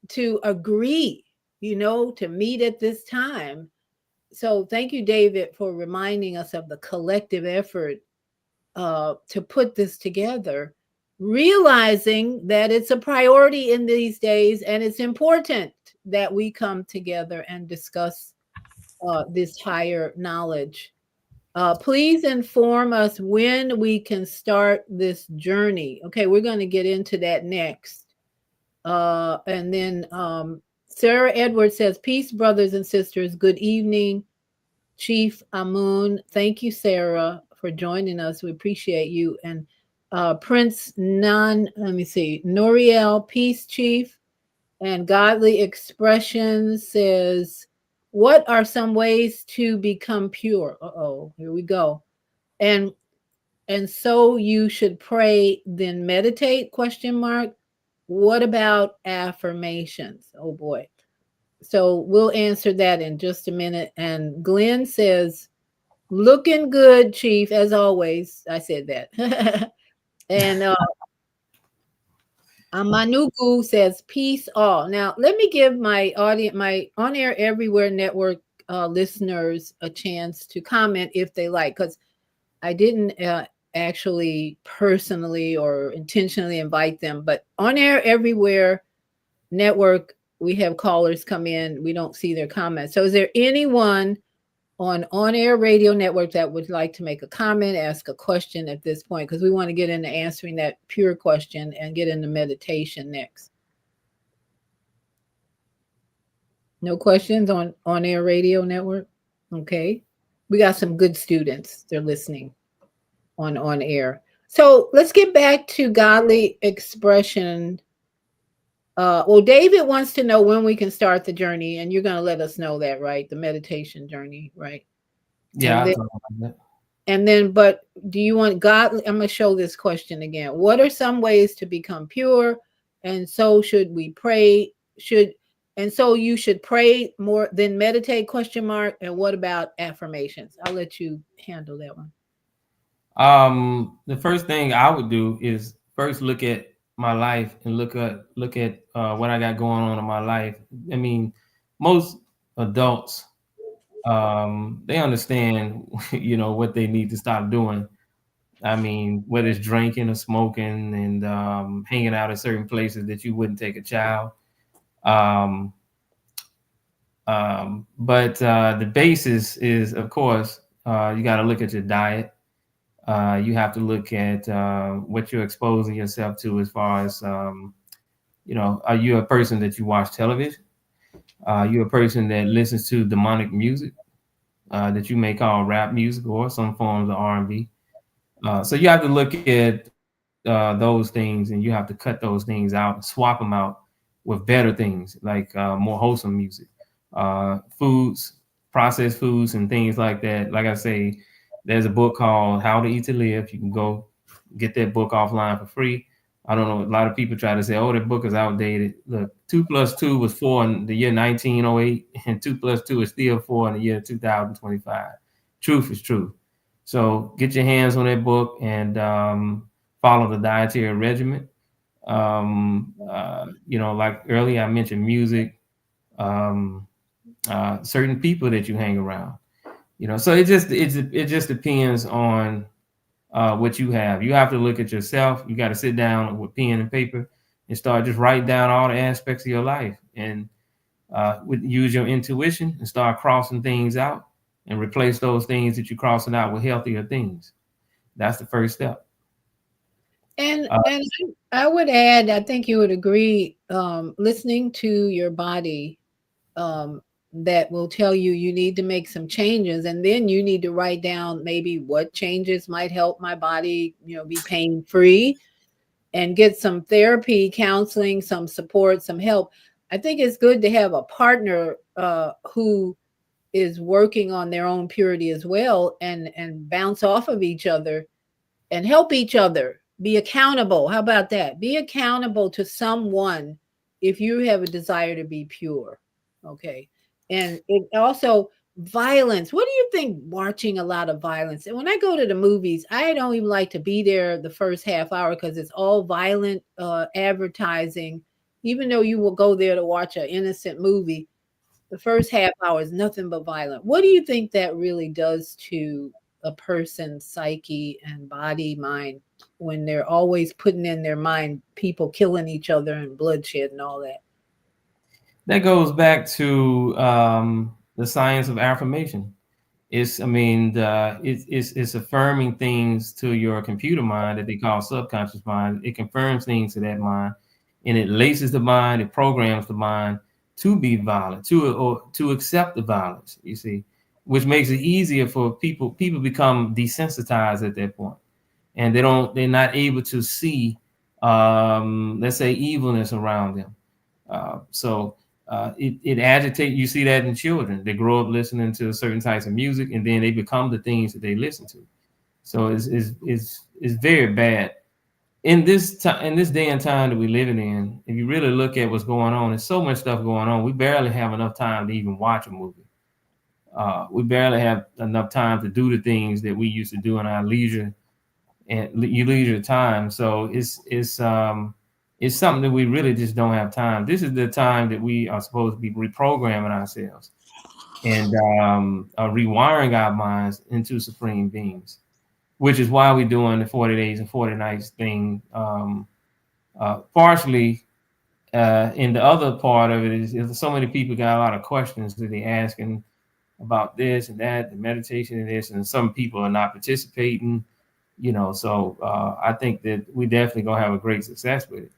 to agree, to meet at this time. So thank you, David, for reminding us of the collective effort to put this together, realizing that it's a priority in these days and it's important that we come together and discuss this higher knowledge. Please inform us when we can start this journey. Okay, we're going to get into that next. And then Sarah Edwards says, peace, brothers and sisters. Good evening, Chief Amun. Thank you, Sarah, for joining us. We appreciate you. And Prince Noriel, peace, Chief. And Godly Expression says, What are some ways to become pure? Uh-oh, here we go. And so you should pray, then meditate, question mark. What about affirmations? Oh boy. So we'll answer that in just a minute. And Glenn says, looking good, Chief, as always. I said that. And Manugu says, peace all. Now, let me give my audience, my On Air Everywhere Network listeners a chance to comment if they like, because I didn't actually personally or intentionally invite them, but On Air Everywhere Network, we have callers come in. We don't see their comments. So is there anyone on Air Radio Network that would like to make a comment, ask a question at this point? Because we want to get into answering that pure question and get into meditation next. No questions on Air Radio Network? Okay. We got some good students. They're listening on air. So let's get back to godly expression. Well, David wants to know when we can start the journey, and you're going to let us know that, right? The meditation journey, right? Yeah, And then, but do you want God? I'm going to show this question again. What are some ways to become pure? And so should we pray? And so you should pray more than meditate, question mark. And what about affirmations? I'll let you handle that one. The first thing I would do is first look at my life and look at what I got going on in my life. I mean, most adults, they understand, what they need to stop doing. I mean, whether it's drinking or smoking and hanging out at certain places that you wouldn't take a child. But the basis is, of course, you got to look at your diet. You have to look at what you're exposing yourself to as far as, are you a person that you watch television? Are you a person that listens to demonic music that you may call rap music or some forms of R&B? So you have to look at those things, and you have to cut those things out and swap them out with better things, like more wholesome music, foods, processed foods, and things like that. Like I say, there's a book called How to Eat to Live. You can go get that book offline for free. I don't know. A lot of people try to say, "Oh, that book is outdated." Look, 2 + 2 was 4 in the year 1908, and 2 + 2 is still 4 in the year 2025. Truth is truth. So get your hands on that book and follow the dietary regimen. Like earlier I mentioned music, certain people that you hang around. So it just depends on what you have. You have to look at yourself. You got to sit down with pen and paper and start just write down all the aspects of your life, and use your intuition and start crossing things out and replace those things that you're crossing out with healthier things. That's the first step. And I would add, I think you would agree, listening to your body, that will tell you need to make some changes, and then you need to write down maybe what changes might help my body, be pain free, and get some therapy, counseling, some support, some help. I think it's good to have a partner who is working on their own purity as well, and bounce off of each other and help each other. Be accountable. How about that? Be accountable to someone if you have a desire to be pure. Okay. And it also, violence. What do you think watching a lot of violence? And when I go to the movies, I don't even like to be there the first half hour because it's all violent advertising. Even though you will go there to watch an innocent movie, the first half hour is nothing but violent. What do you think that really does to a person's psyche and body, mind, when they're always putting in their mind people killing each other and bloodshed and all that? That goes back to the science of affirmation. It's affirming things to your computer mind that they call subconscious mind. It confirms things to that mind, and it laces the mind, it programs the mind to be violent, to accept the violence, you see, which makes it easier for people. People become desensitized at that point, and they're not able to see, let's say, evilness around them. it agitates. You see that in children. They grow up listening to certain types of music, and then they become the things that they listen to. So it's very bad in this time, in this day and time that we're living in. If you really look at what's going on, there's so much stuff going on. We barely have enough time to even watch a movie. We barely have enough time to do the things that we used to do in our leisure and leisure time. So it's something that we really just don't have time. This is the time that we are supposed to be reprogramming ourselves and rewiring our minds into supreme beings, which is why we're doing the 40 days and 40 nights thing. Partially, and the other part of it is so many people got a lot of questions that they asking about this and that, the meditation and this, and some people are not participating, so I think that we definitely gonna have a great success with it.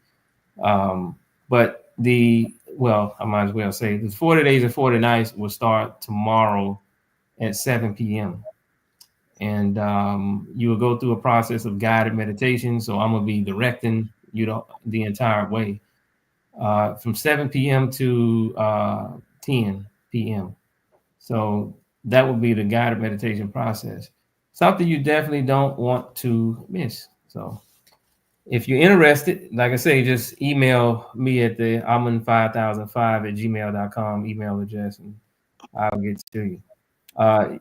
But I might as well say the 40 days and 40 nights will start tomorrow at 7 p.m. And you will go through a process of guided meditation. So I'm gonna be directing you the entire way from 7 p.m. to 10 p.m. So that would be the guided meditation process. Something you definitely don't want to miss. So if you're interested, like I say, just email me at the amun5005@gmail.com email address, and I'll get to you.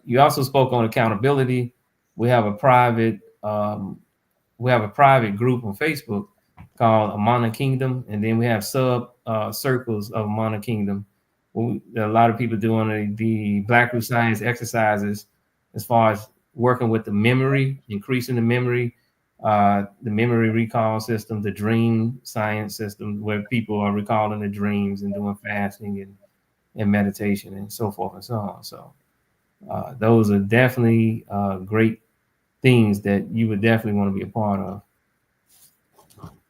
You also spoke on accountability. We have a private group on Facebook called Amana Kingdom, and then we have sub circles of Amana Kingdom. A lot of people doing the Black Root Science exercises as far as working with the memory, increasing the memory recall system, the dream science system, where people are recalling the dreams and doing fasting and meditation and so forth and so on. So those are definitely great things that you would definitely want to be a part of.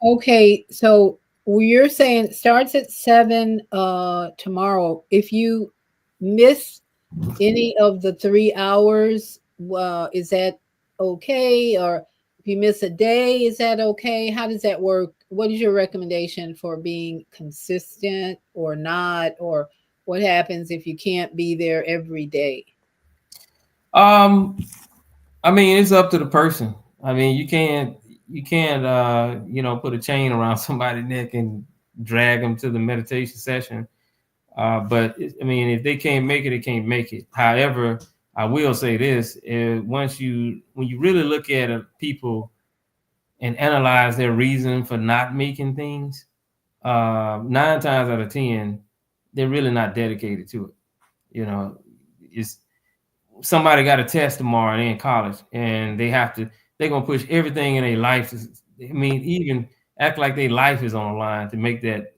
Okay, so you're saying it starts at 7 tomorrow. If you miss any of the 3 hours, is that okay? Or if you miss a day, is that okay? How does that work? What is your recommendation for being consistent or not? Or what happens if you can't be there every day? I mean, it's up to the person. I mean, you can't put a chain around somebody's neck and drag them to the meditation session. But I mean, if they can't make it, they can't make it. However, I will say this: when you really look at people and analyze their reason for not making things, 9 times out of 10, they're really not dedicated to it. It's somebody got a test tomorrow and they're in college and they're gonna push everything in their life. I mean, even act like their life is on the line to make that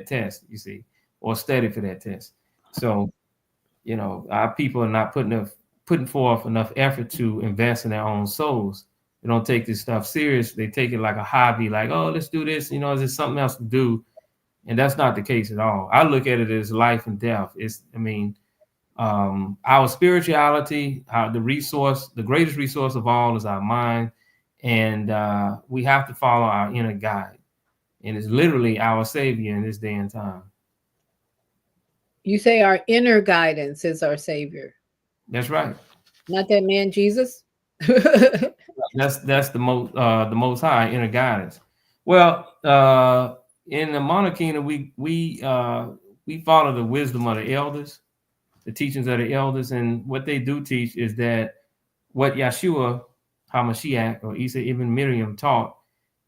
test, you see, or study for that test. So, our people are not putting forth enough effort to invest in their own souls. They don't take this stuff serious. They take it like a hobby, like, oh, let's do this, is there something else to do? And that's not the case at all. I look at it as life and death. Our spirituality, the greatest resource of all is our mind. And we have to follow our inner guide. And it's literally our savior in this day and time. You say our inner guidance is our savior. That's right. Not that man Jesus. That's the most high inner guidance. Well, in the monarchy, we follow the wisdom of the elders, the teachings of the elders, and what they do teach is that what Yeshua HaMashiach or Isa ibn Miriam taught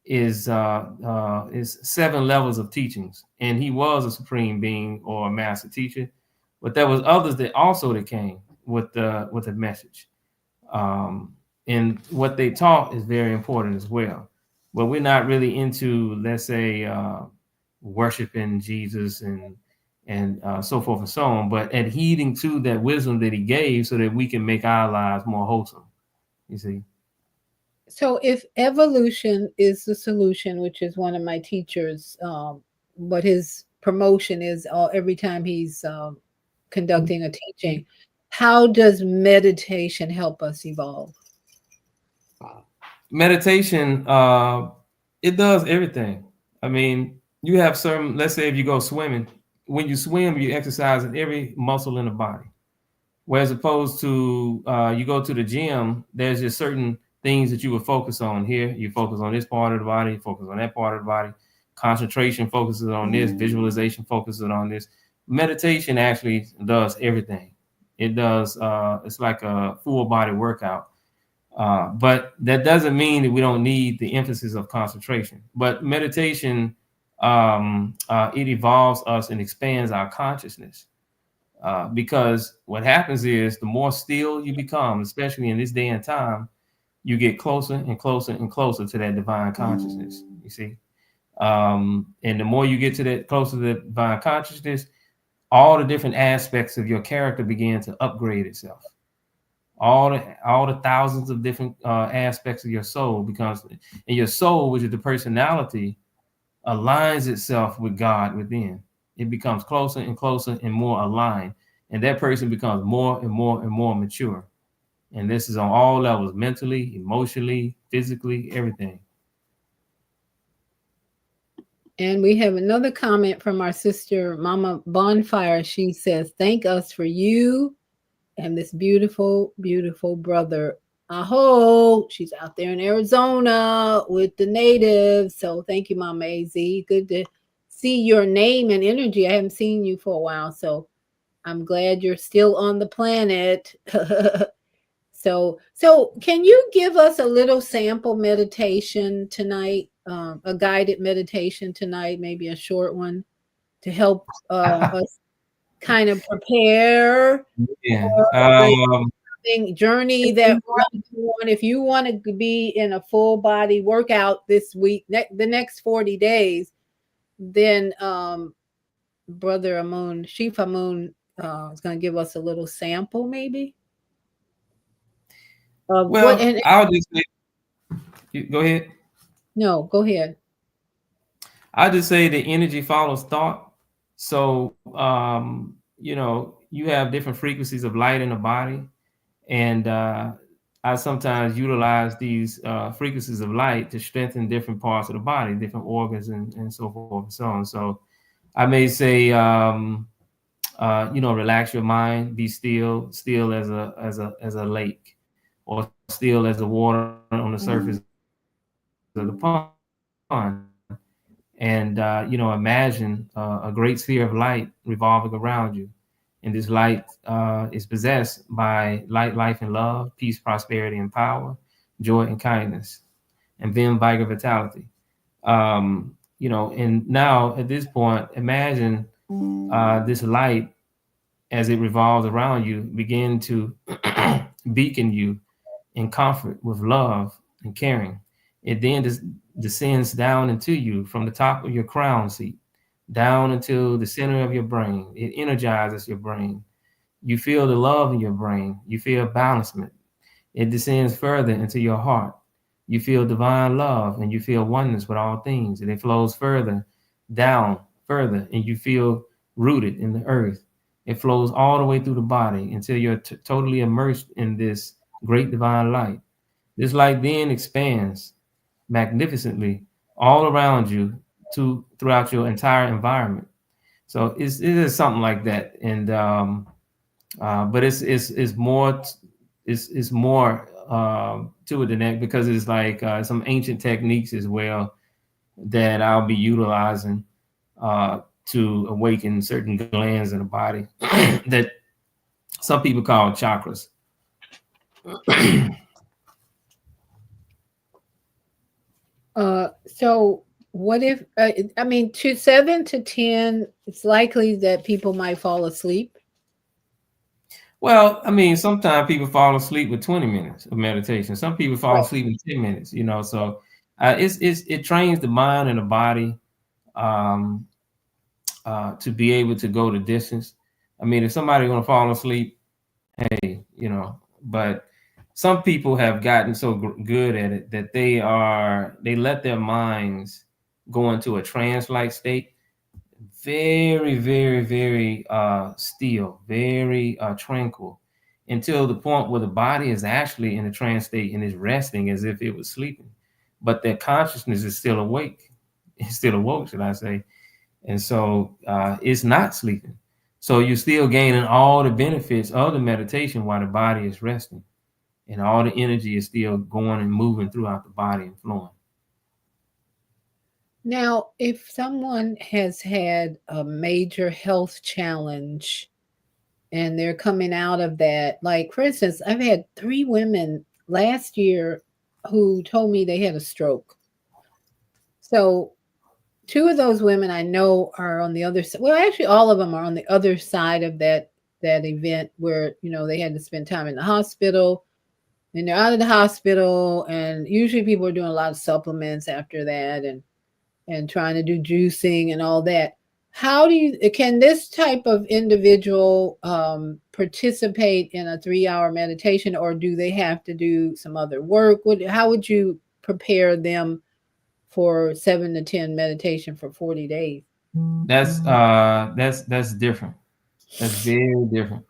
is 7 levels of teachings, and he was a supreme being or a master teacher, but there was others that came with the message, and what they taught is very important as well. But we're not really into, let's say, worshiping Jesus and so forth and so on, but adhering to that wisdom that he gave so that we can make our lives more wholesome, you see. So if evolution is the solution, which is one of my teachers, but his promotion is every time he's conducting a teaching, how does meditation help us evolve? Meditation, it does everything. I mean, you have let's say if you go swimming when you swim, you exercise every muscle in the body. Whereas opposed to you go to the gym, there's just certain things that you would focus on. Here, you focus on this part of the body, you focus on that part of the body. Concentration focuses on this, visualization focuses on this. Meditation actually does everything. It does, it's like a full body workout. But that doesn't mean that we don't need the emphasis of concentration. But meditation, it evolves us and expands our consciousness. Because what happens is the more still you become, especially in this day and time, you get closer and closer and closer to that divine consciousness. You see, and the more you get to that closer to the divine consciousness, all the different aspects of your character begin to upgrade itself. All the thousands of different aspects of your soul becomes, and your soul, which is the personality, aligns itself with God within. It becomes closer and closer and more aligned, and that person becomes more and more and more mature. And this is on all levels: mentally, emotionally, physically, everything. And we have another comment from our sister, Mama Bonfire. She says, thank us for you and this beautiful, beautiful brother. Aho, she's out there in Arizona with the natives. So thank you, Mama AZ. Good to see your name and energy. I haven't seen you for a while, so I'm glad you're still on the planet. So can you give us a little sample meditation tonight, a guided meditation tonight, maybe a short one to help us kind of prepare Yeah. for the journey that we're on. If you want to be in a full body workout this week, the next 40 days, then Brother Amun, Chief Amun, is going to give us a little sample, maybe. Well, I'll just say, go ahead. No, go ahead. I'll just say the energy follows thought. So, you have different frequencies of light in the body. And I sometimes utilize these frequencies of light to strengthen different parts of the body, different organs, and so forth and so on. So I may say, relax your mind, be still as a lake, or still as the water on the surface of the pond. And, imagine a great sphere of light revolving around you. And this light is possessed by light, life, and love, peace, prosperity, and power, joy, and kindness, and then vigor, vitality. And now at this point, imagine this light, as it revolves around you, begin to beacon you in comfort with love and caring. It then descends down into you from the top of your crown seat, down into the center of your brain. It energizes your brain. You feel the love in your brain. You feel balancement. It descends further into your heart. You feel divine love, and you feel oneness with all things. And it flows further down, further, and you feel rooted in the earth. It flows all the way through the body until you're totally immersed in this great divine light. This light then expands magnificently all around you throughout your entire environment. So it is something like that. And but it's more to it than that, because it's like some ancient techniques as well that I'll be utilizing to awaken certain glands in the body that some people call chakras. So what if, to 7 to 10, it's likely that people might fall asleep. Well, sometimes people fall asleep with 20 minutes of meditation. Some people fall asleep in 10 minutes, so it trains the mind and the body to be able to go the distance. If somebody's going to fall asleep, hey, but some people have gotten so good at it that they let their minds go into a trance-like state, very, very, very still, very tranquil, until the point where the body is actually in a trance state and is resting as if it was sleeping, but their consciousness is still awake. It's still awoke, should I say. And so it's not sleeping. So you're still gaining all the benefits of the meditation while the body is resting, and all the energy is still going and moving throughout the body and flowing. Now, if someone has had a major health challenge and they're coming out of that, like for instance, I've had 3 women last year who told me they had a stroke. So, two of those women I know are on the other side. Well, actually, all of them are on the other side of that event where they had to spend time in the hospital, and they're out of the hospital, and usually people are doing a lot of supplements after that, and trying to do juicing and all that. How do you can this type of individual participate in a 3-hour meditation, or do they have to do some other work? How would you prepare them for 7 to 10 meditation for 40 days? That's different. That's very different.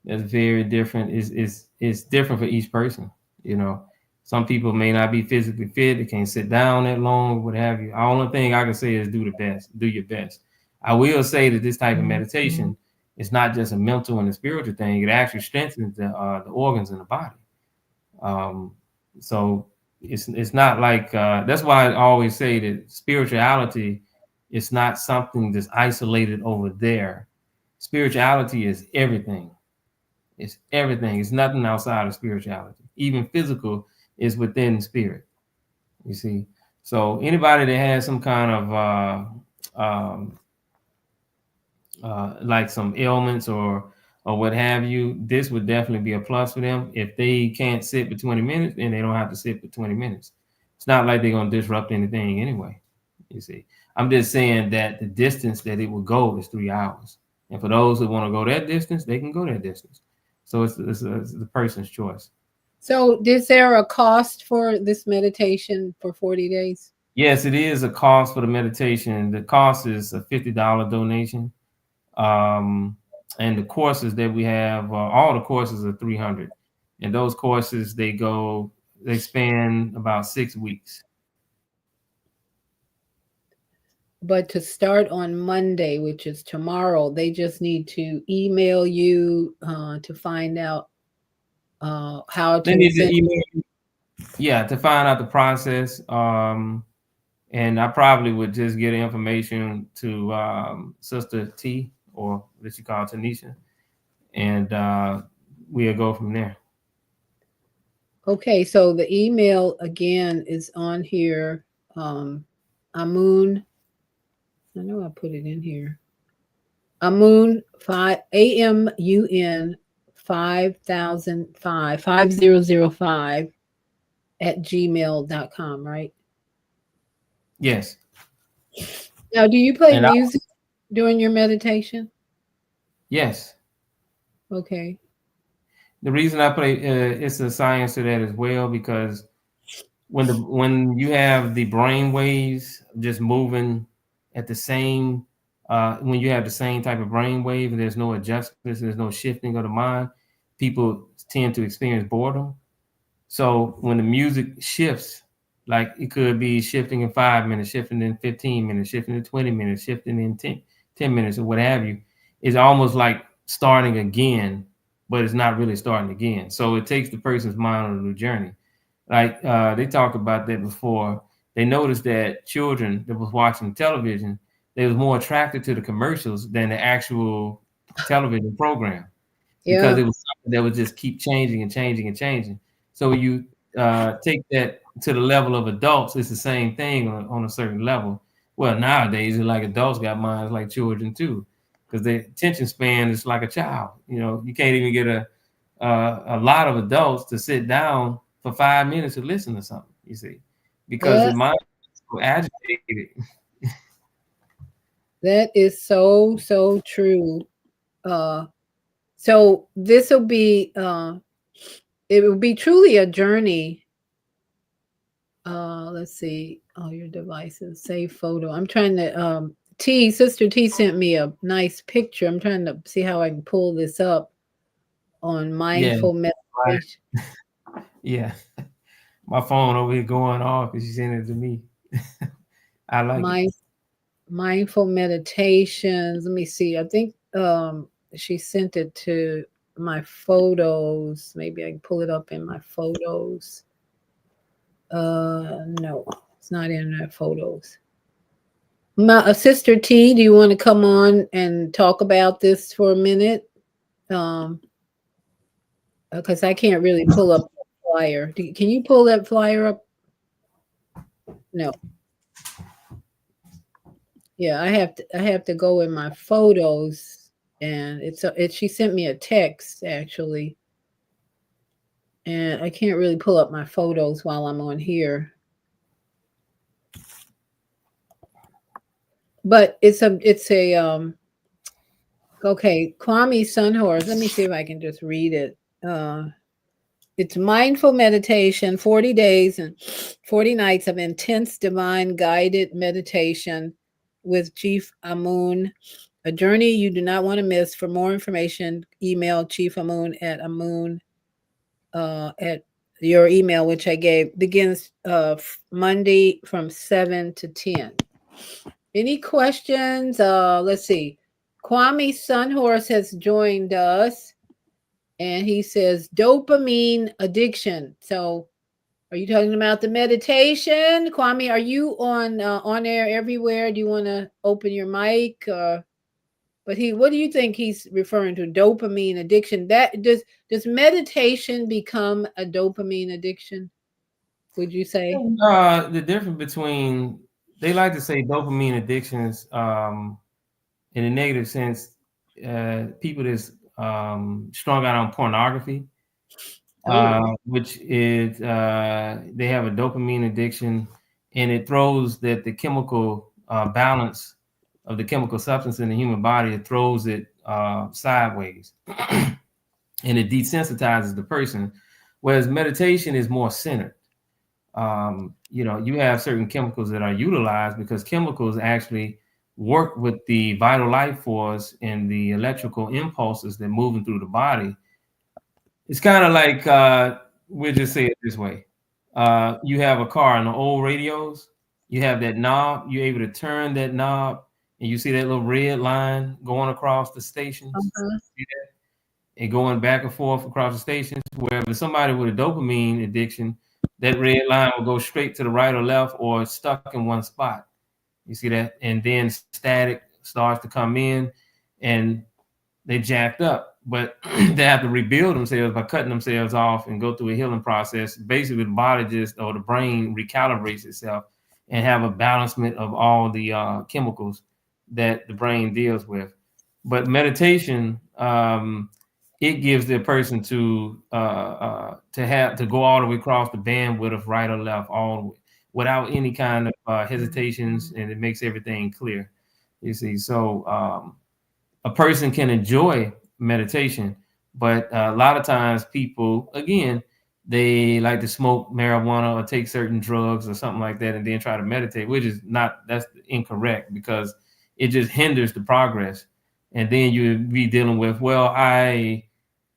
That's very different. It's different for each person. You know, some people may not be physically fit. They can't sit down that long, what have you. The only thing I can say is do the best. Do your best. I will say that this type of meditation is not just a mental and a spiritual thing. It actually strengthens the organs in the body. Um, so it's not like that's why I always say that spirituality is not something that's isolated over there. Spirituality is everything. It's everything. It's nothing outside of spirituality. Even physical is within spirit. You see. So anybody that has some kind of like some ailments or what have you, this would definitely be a plus for them. If they can't sit for 20 minutes, then they don't have to sit for 20 minutes. It's not like they're going to disrupt anything anyway. You see, I'm just saying that the distance that it will go is 3 hours. And for those who want to go that distance, they can go that distance. So it's the person's choice. So, is there a cost for this meditation for 40 days? Yes, it is a cost for the meditation. The cost is a $50 donation. Um, and the courses that we have, all the courses are 300. And those courses, they span about 6 weeks. But to start on Monday, which is tomorrow, they just need to email you to find out how They to need to send. email, yeah, to find out the process. And I probably would just get information to Sister T, or what you call Tanisha, and we'll go from there. Okay, so the email again is on here. Amun, I know I put it in here. Amun 5 AMUN 5005 at gmail.com, right? Yes. Now, do you play And music during your meditation? yes, Okay. the reason I play it's a science to that as well, because when you have the brain waves just moving at the same when you have the same type of brain wave and there's no adjustments, there's no shifting of the mind, people tend to experience boredom. So when the music shifts, like it could be shifting in 5 minutes, shifting in 15 minutes, shifting in 20 minutes, shifting in 10 minutes or what have you, it's almost like starting again, but it's not really starting again. So it takes the person's mind on a new journey. Like they talked about that before. They noticed that children that was watching television, they was more attracted to the commercials than the actual television program, because Yeah. it was something that would just keep changing and changing and changing. So you take that to the level of adults, it's the same thing on a certain level. Well, nowadays, it's like adults got minds like children too, because their attention span is like a child. You know, you can't even get a lot of adults to sit down for 5 minutes to listen to something. You see, because Yeah. the mind is so agitated. That is so true. Uh, so this will be it will be truly a journey. Let's see. All your devices, save photo. I'm trying to Sister T sent me a nice picture. I'm trying to see how I can pull this up on Yeah, mindful right. meditation. Yeah. My phone over here going off because she sent it to me. I like it. Mind, mindful meditations. Let me see. I think she sent it to my photos. Maybe I can pull it up in my photos. No, it's not in my photos. My sister T, do you want to come on and talk about this for a minute? Um, because I can't really pull up the flyer. Can you pull that flyer up? No. Yeah, I have to go in my photos, and she sent me a text actually, and I can't really pull up my photos while I'm on here. But it's a okay, Kwame Sunhorse. Let me see if I can just read it. Uh it's mindful meditation, 40 days and 40 nights of intense divine guided meditation with Chief Amun. A journey you do not want to miss. For more information, email Chief Amun at your email, which I gave. Begins Monday from 7 to 10. Any questions? Let's see. Kwame Sunhorse has joined us, and he says dopamine addiction. So, are you talking about the meditation, Kwame? Are you on air everywhere? Do you want to open your mic? What do you think he's referring to? Dopamine addiction. That does meditation become a dopamine addiction? Would you say? The difference between, they like to say dopamine addictions, in a negative sense, people that's strung out on pornography, Oh, which is they have a dopamine addiction, and it throws that the chemical balance of the chemical substance in the human body, it throws it sideways, and it desensitizes the person. Whereas meditation is more centered. You have certain chemicals that are utilized because chemicals actually work with the vital life force and the electrical impulses that moving through the body. It's kind of like, we'll just say it this way. You have a car and the old radios, you have that knob, you're able to turn that knob, and you see that little red line going across the stations. uh-huh. See that? And going back and forth across the stations. Wherever somebody with a dopamine addiction, that red line will go straight to the right or left or stuck in one spot. You see that? And then static starts to come in, and they jacked up, but they have to rebuild themselves by cutting themselves off and go through a healing process. Basically, the body or the brain recalibrates itself and have a balancement of all the chemicals that the brain deals with. But meditation, it gives the person to go all the way across the bandwidth of right or left, all the way, without any kind of hesitations, and it makes everything clear. You see, so a person can enjoy meditation, but a lot of times people, again, they like to smoke marijuana or take certain drugs or something like that and then try to meditate, which is not, that's incorrect, because it just hinders the progress. And then you'd be dealing with, well, I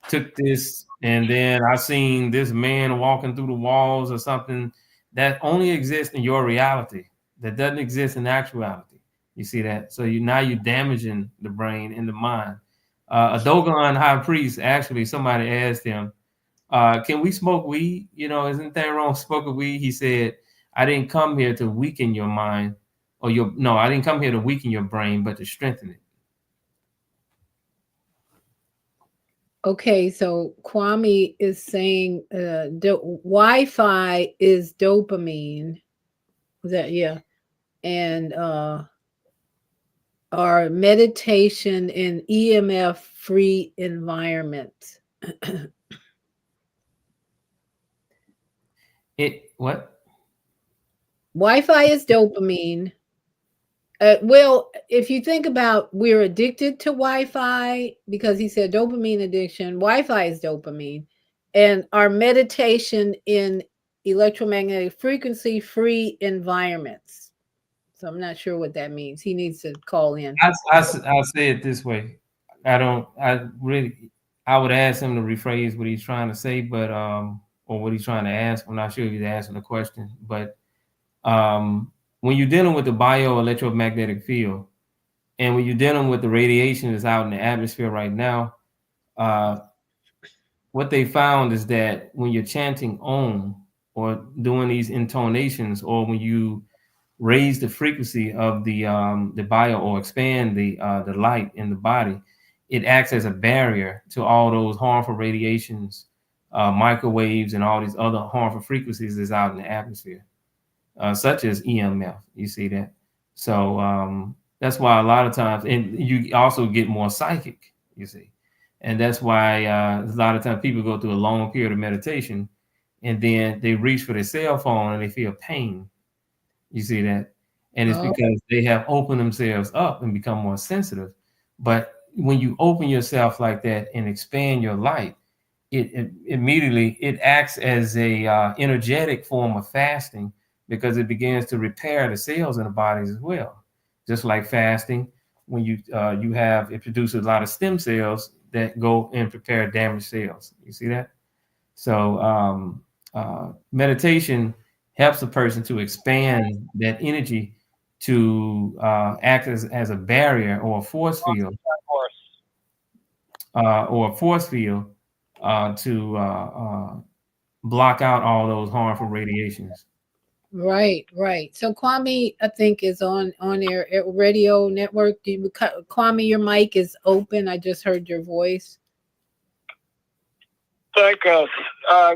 took this and then I seen this man walking through the walls or something that only exists in your reality, that doesn't exist in actuality. You see that? So you're damaging the brain and the mind. A Dogon high priest, actually, somebody asked him, can we smoke weed? Isn't that wrong, smoking weed? He said, I didn't come here to weaken your mind, I didn't come here to weaken your brain, but to strengthen it. Okay, so Kwame is saying Wi-Fi is dopamine. Is that, yeah? And our meditation in EMF free environments. What? Wi-Fi is dopamine. Well, if you think about, we're addicted to Wi-Fi because he said dopamine addiction. Wi-Fi is dopamine, and our meditation in electromagnetic frequency free environments. So I'm not sure what that means. He needs to call in. I'll say it this way. I would ask him to rephrase what he's trying to say, but or what he's trying to ask. I'm not sure if he's asking a question, but when you're dealing with the bioelectromagnetic field, and when you're dealing with the radiation that's out in the atmosphere right now, uh, what they found is that when you're chanting Om or doing these intonations, or when you raise the frequency of the bio, or expand the light in the body, it acts as a barrier to all those harmful radiations, microwaves, and all these other harmful frequencies that's out in the atmosphere, such as EMF. You see that? So that's why a lot of times, and you also get more psychic. You see, and that's why a lot of times people go through a long period of meditation, and then they reach for their cell phone and they feel pain. You see that? And it's Oh, because they have opened themselves up and become more sensitive. But when you open yourself like that and expand your light, it immediately it acts as a energetic form of fasting, because it begins to repair the cells in the bodies as well. Just like fasting, when you have, it produces a lot of stem cells that go and prepare damaged cells. You see that? So meditation helps a person to expand that energy to act as a barrier or a force field, to block out all those harmful radiations. right, right. So Kwame, I think, is on air radio network. Do you, Kwame, your mic is open. I just heard your voice. Thank us.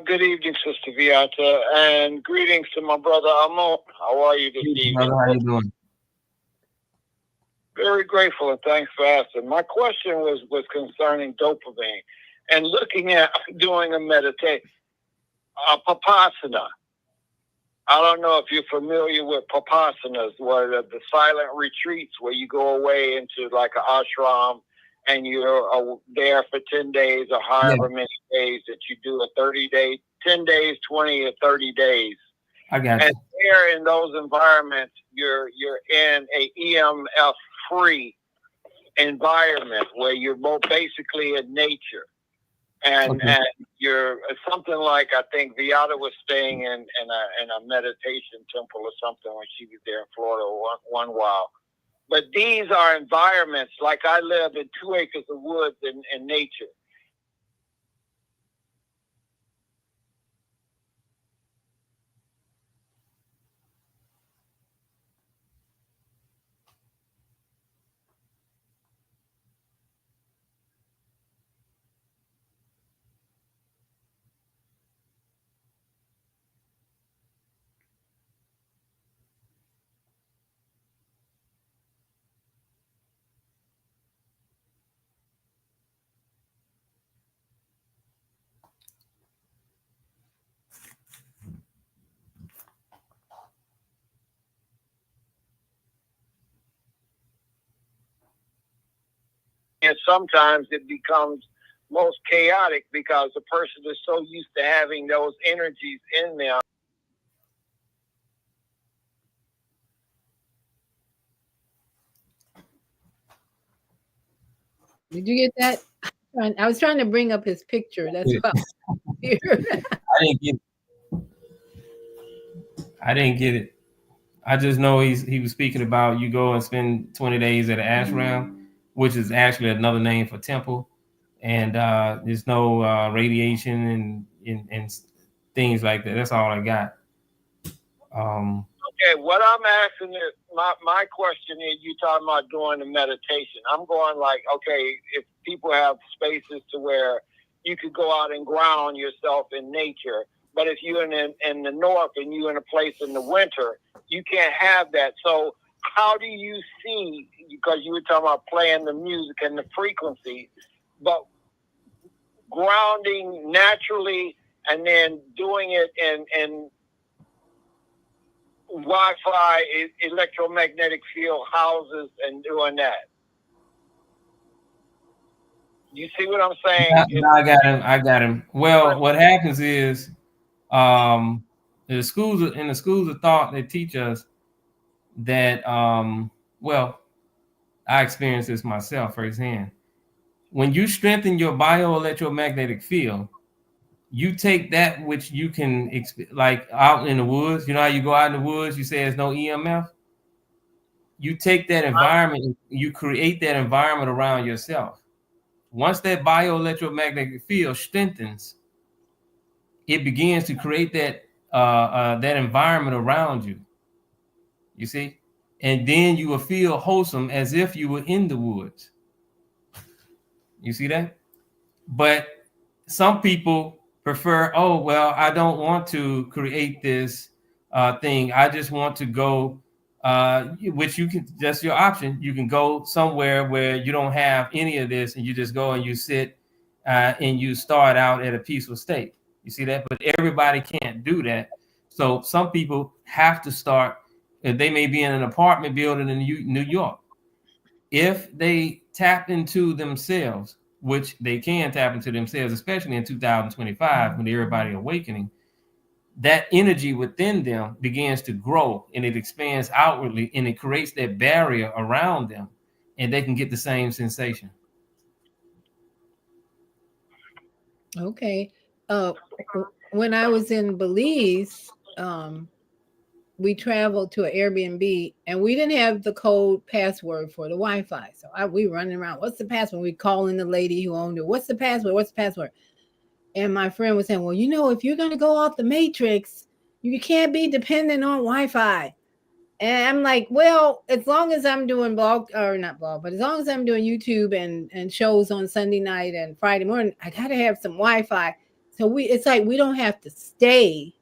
Good evening, Sister Viata, and greetings to my brother Amun. How are you this evening? Brother, how you doing? Very grateful, and thanks for asking. My question was concerning dopamine and looking at doing a meditation, Papassana. I don't know if you're familiar with Papassanas, where the silent retreats where you go away into like an ashram and you're there for 10 days or however many days that you do, a 30-day, 10 days, 20 or 30 days. I got you. And there in those environments, you're in a EMF free environment where you're more basically in nature. And you're something like, I think Viata was staying in a meditation temple or something when she was there in Florida one while. But these are environments, like I live in 2 acres of woods in nature. And sometimes it becomes most chaotic because the person is so used to having those energies in them. Did you get that? I was trying to bring up his picture. That's why I'm here. I didn't get it. I didn't get it. I just know he was speaking about you go and spend 20 days at an ashram, which is actually another name for temple, and there's no radiation and things like that. That's all I got. Okay, what I'm asking is, my question is, you talking about doing the meditation. I'm going like, okay, if people have spaces to where you could go out and ground yourself in nature, but if you're in the north and you're in a place in the winter, you can't have that. So how do you see, because you were talking about playing the music and the frequency, but grounding naturally and then doing it in Wi-Fi, electromagnetic field houses, and doing that. You see what I'm saying? I got him. I got him. Well, what happens is, the schools of thought, they teach us that, well, I experienced this myself firsthand. When you strengthen your bioelectromagnetic field, you take that which you can like out in the woods. You know how you go out in the woods, you say there's no EMF. you take that environment, you create that environment around yourself. Once that bioelectromagnetic field strengthens, it begins to create that environment around you. You see, and then you will feel wholesome as if you were in the woods. You see that? But some people prefer, oh, well, I don't want to create this thing. I just want to go, which you can, that's your option. You can go somewhere where you don't have any of this and you just go and you sit and you start out at a peaceful state. You see that? But everybody can't do that. So some people have to start, they may be in an apartment building in New York. If they tap into themselves, which they can tap into themselves, especially in 2025 when everybody awakening, that energy within them begins to grow and it expands outwardly and it creates that barrier around them and they can get the same sensation. Okay. When I was in Belize, we traveled to an Airbnb and we didn't have the code password for the Wi-Fi. So we running around, what's the password? We calling the lady who owned it. What's the password? What's the password? And my friend was saying, well, if you're going to go off the matrix, you can't be dependent on Wi-Fi. And I'm like, well, as long as I'm doing not blog, but as long as I'm doing YouTube and shows on Sunday night and Friday morning, I got to have some Wi-Fi. So it's like we don't have to stay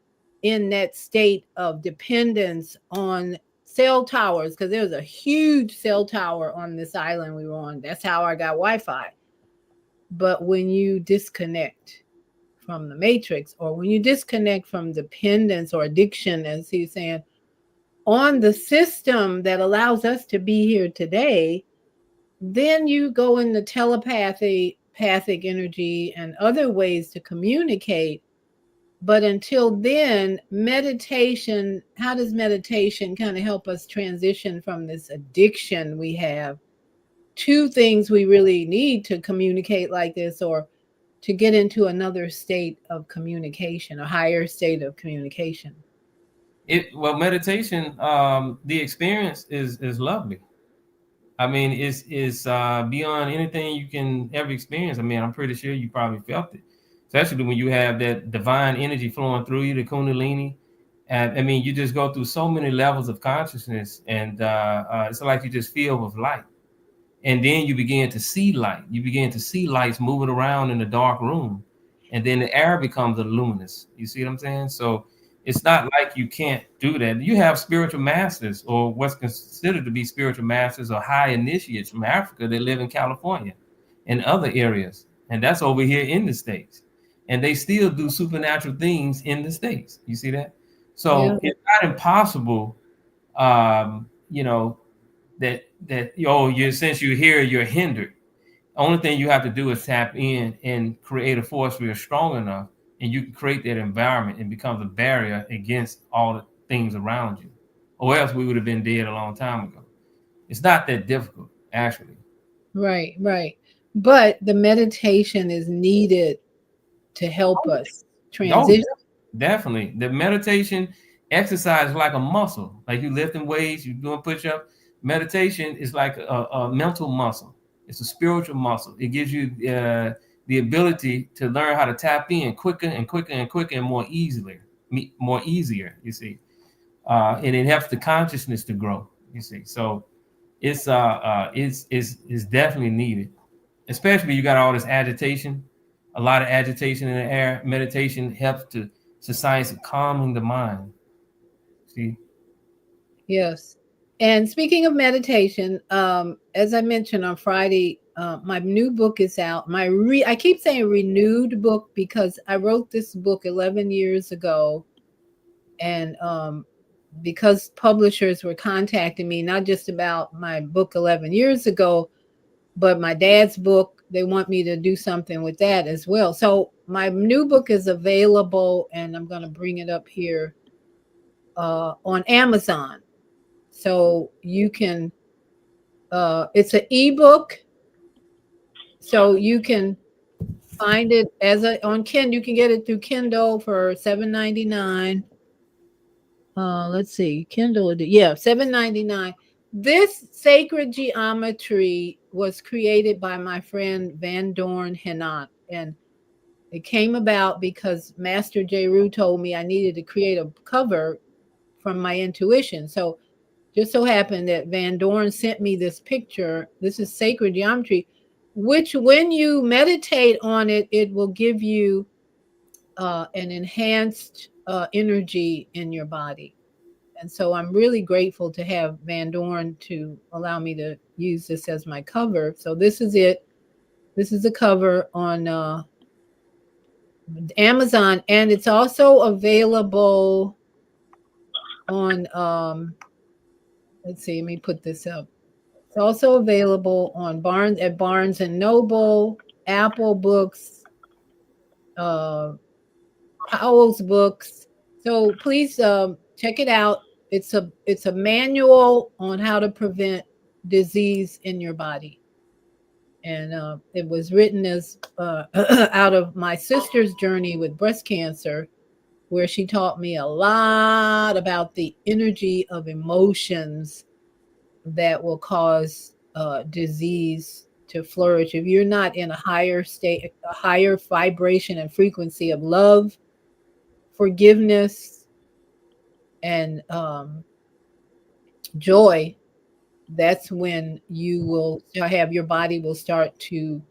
in that state of dependence on cell towers, because there was a huge cell tower on this island we were on. That's how I got Wi-Fi. But when you disconnect from the matrix, or when you disconnect from dependence or addiction, as he's saying, on the system that allows us to be here today, then you go into telepathic energy and other ways to communicate. But until then, meditation, how does meditation kind of help us transition from this addiction we have to things we really need to communicate like this, or to get into another state of communication, a higher state of communication? Well, meditation, the experience is lovely. I mean, it's beyond anything you can ever experience. I mean, I'm pretty sure you probably felt it, especially when you have that divine energy flowing through you, the Kundalini. And I mean, you just go through so many levels of consciousness, and it's like you just feel with light. And then you begin to see light. You begin to see lights moving around in the dark room, and then the air becomes luminous. You see what I'm saying? So it's not like you can't do that. You have spiritual masters, or what's considered to be spiritual masters, or high initiates from Africa that live in California and other areas, and that's over here in the States. And they still do supernatural things in the States. You see that? So it's not impossible, you know, that since you're here, you're hindered. Only thing you have to do is tap in and create a force where you're strong enough, and you can create that environment and becomes a barrier against all the things around you, or else we would have been dead a long time ago. It's not that difficult, actually. Right. But the meditation is needed to help us transition. Definitely. The meditation exercise is like a muscle, like you lifting weights, you doing push-up. Meditation is like a mental muscle. It's a spiritual muscle. It gives you the ability to learn how to tap in quicker and quicker and quicker and more easier. You see, and it helps the consciousness to grow. You see, so it's definitely needed, especially you got all this agitation, a lot of agitation in the air. Meditation helps to science of calming the mind. See. Yes. And speaking of meditation, as I mentioned on Friday, my new book is out. I keep saying renewed book because I wrote this book 11 years ago. And because publishers were contacting me, not just about my book 11 years ago, but my dad's book, they want me to do something with that as well. So my new book is available, and I'm going to bring it up here on Amazon. So you can, it's an ebook. So you can find it on Kindle. You can get it through Kindle for $7.99. Let's see, Kindle. Yeah, $7.99. This sacred geometry was created by my friend Van Dorn Henant, and it came about because Master J. Rue told me I needed to create a cover from my intuition. So just so happened that Van Dorn sent me this picture. This is sacred geometry, which when you meditate on it, it will give you an enhanced energy in your body. And so I'm really grateful to have Van Dorn to allow me to use this as my cover. So this is it. This is the cover on Amazon, and it's also available on let's see, let me put this up. It's also available on Barnes and Noble, Apple Books, uh, Powell's Books. So please check it out. It's a manual on how to prevent disease in your body, and it was written as out of my sister's journey with breast cancer, where she taught me a lot about the energy of emotions that will cause disease to flourish. If you're not in a higher state, a higher vibration and frequency of love, forgiveness, and joy, that's when you will have your body will start to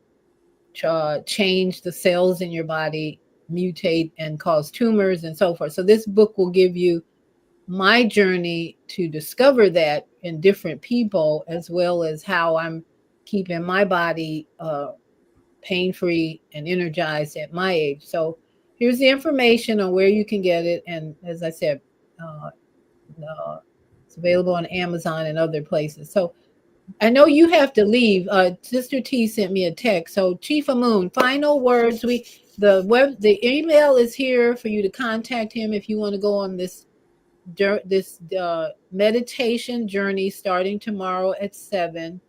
change the cells in your body, mutate and cause tumors and so forth. So this book will give you my journey to discover that in different people, as well as how I'm keeping my body pain free and energized at my age. So here's the information on where you can get it. And as I said, uh, it's available on Amazon and other places. So I know you have to leave. Sister T sent me a text. So Chief Amun, final words. The email is here for you to contact him if you want to go on this meditation journey starting tomorrow at 7.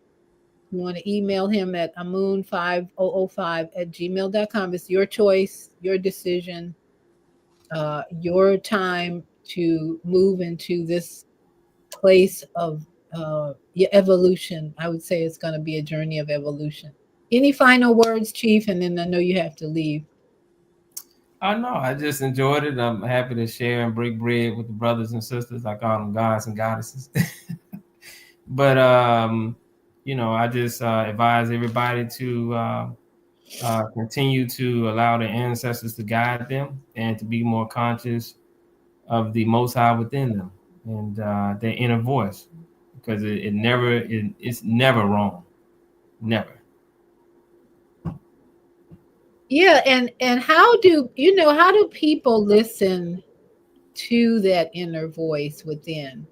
You want to email him at amun5005@gmail.com. It's your choice, your decision, your time to move into this place of evolution. I would say it's going to be a journey of evolution. Any final words, Chief? And then I know you have to leave. Oh no, I just enjoyed it. I'm happy to share and break bread with the brothers and sisters. I call them gods and goddesses. But I just advise everybody to continue to allow their ancestors to guide them and to be more conscious of the Most High within them and their inner voice, because it's never wrong, never. Yeah, and how do people listen to that inner voice within?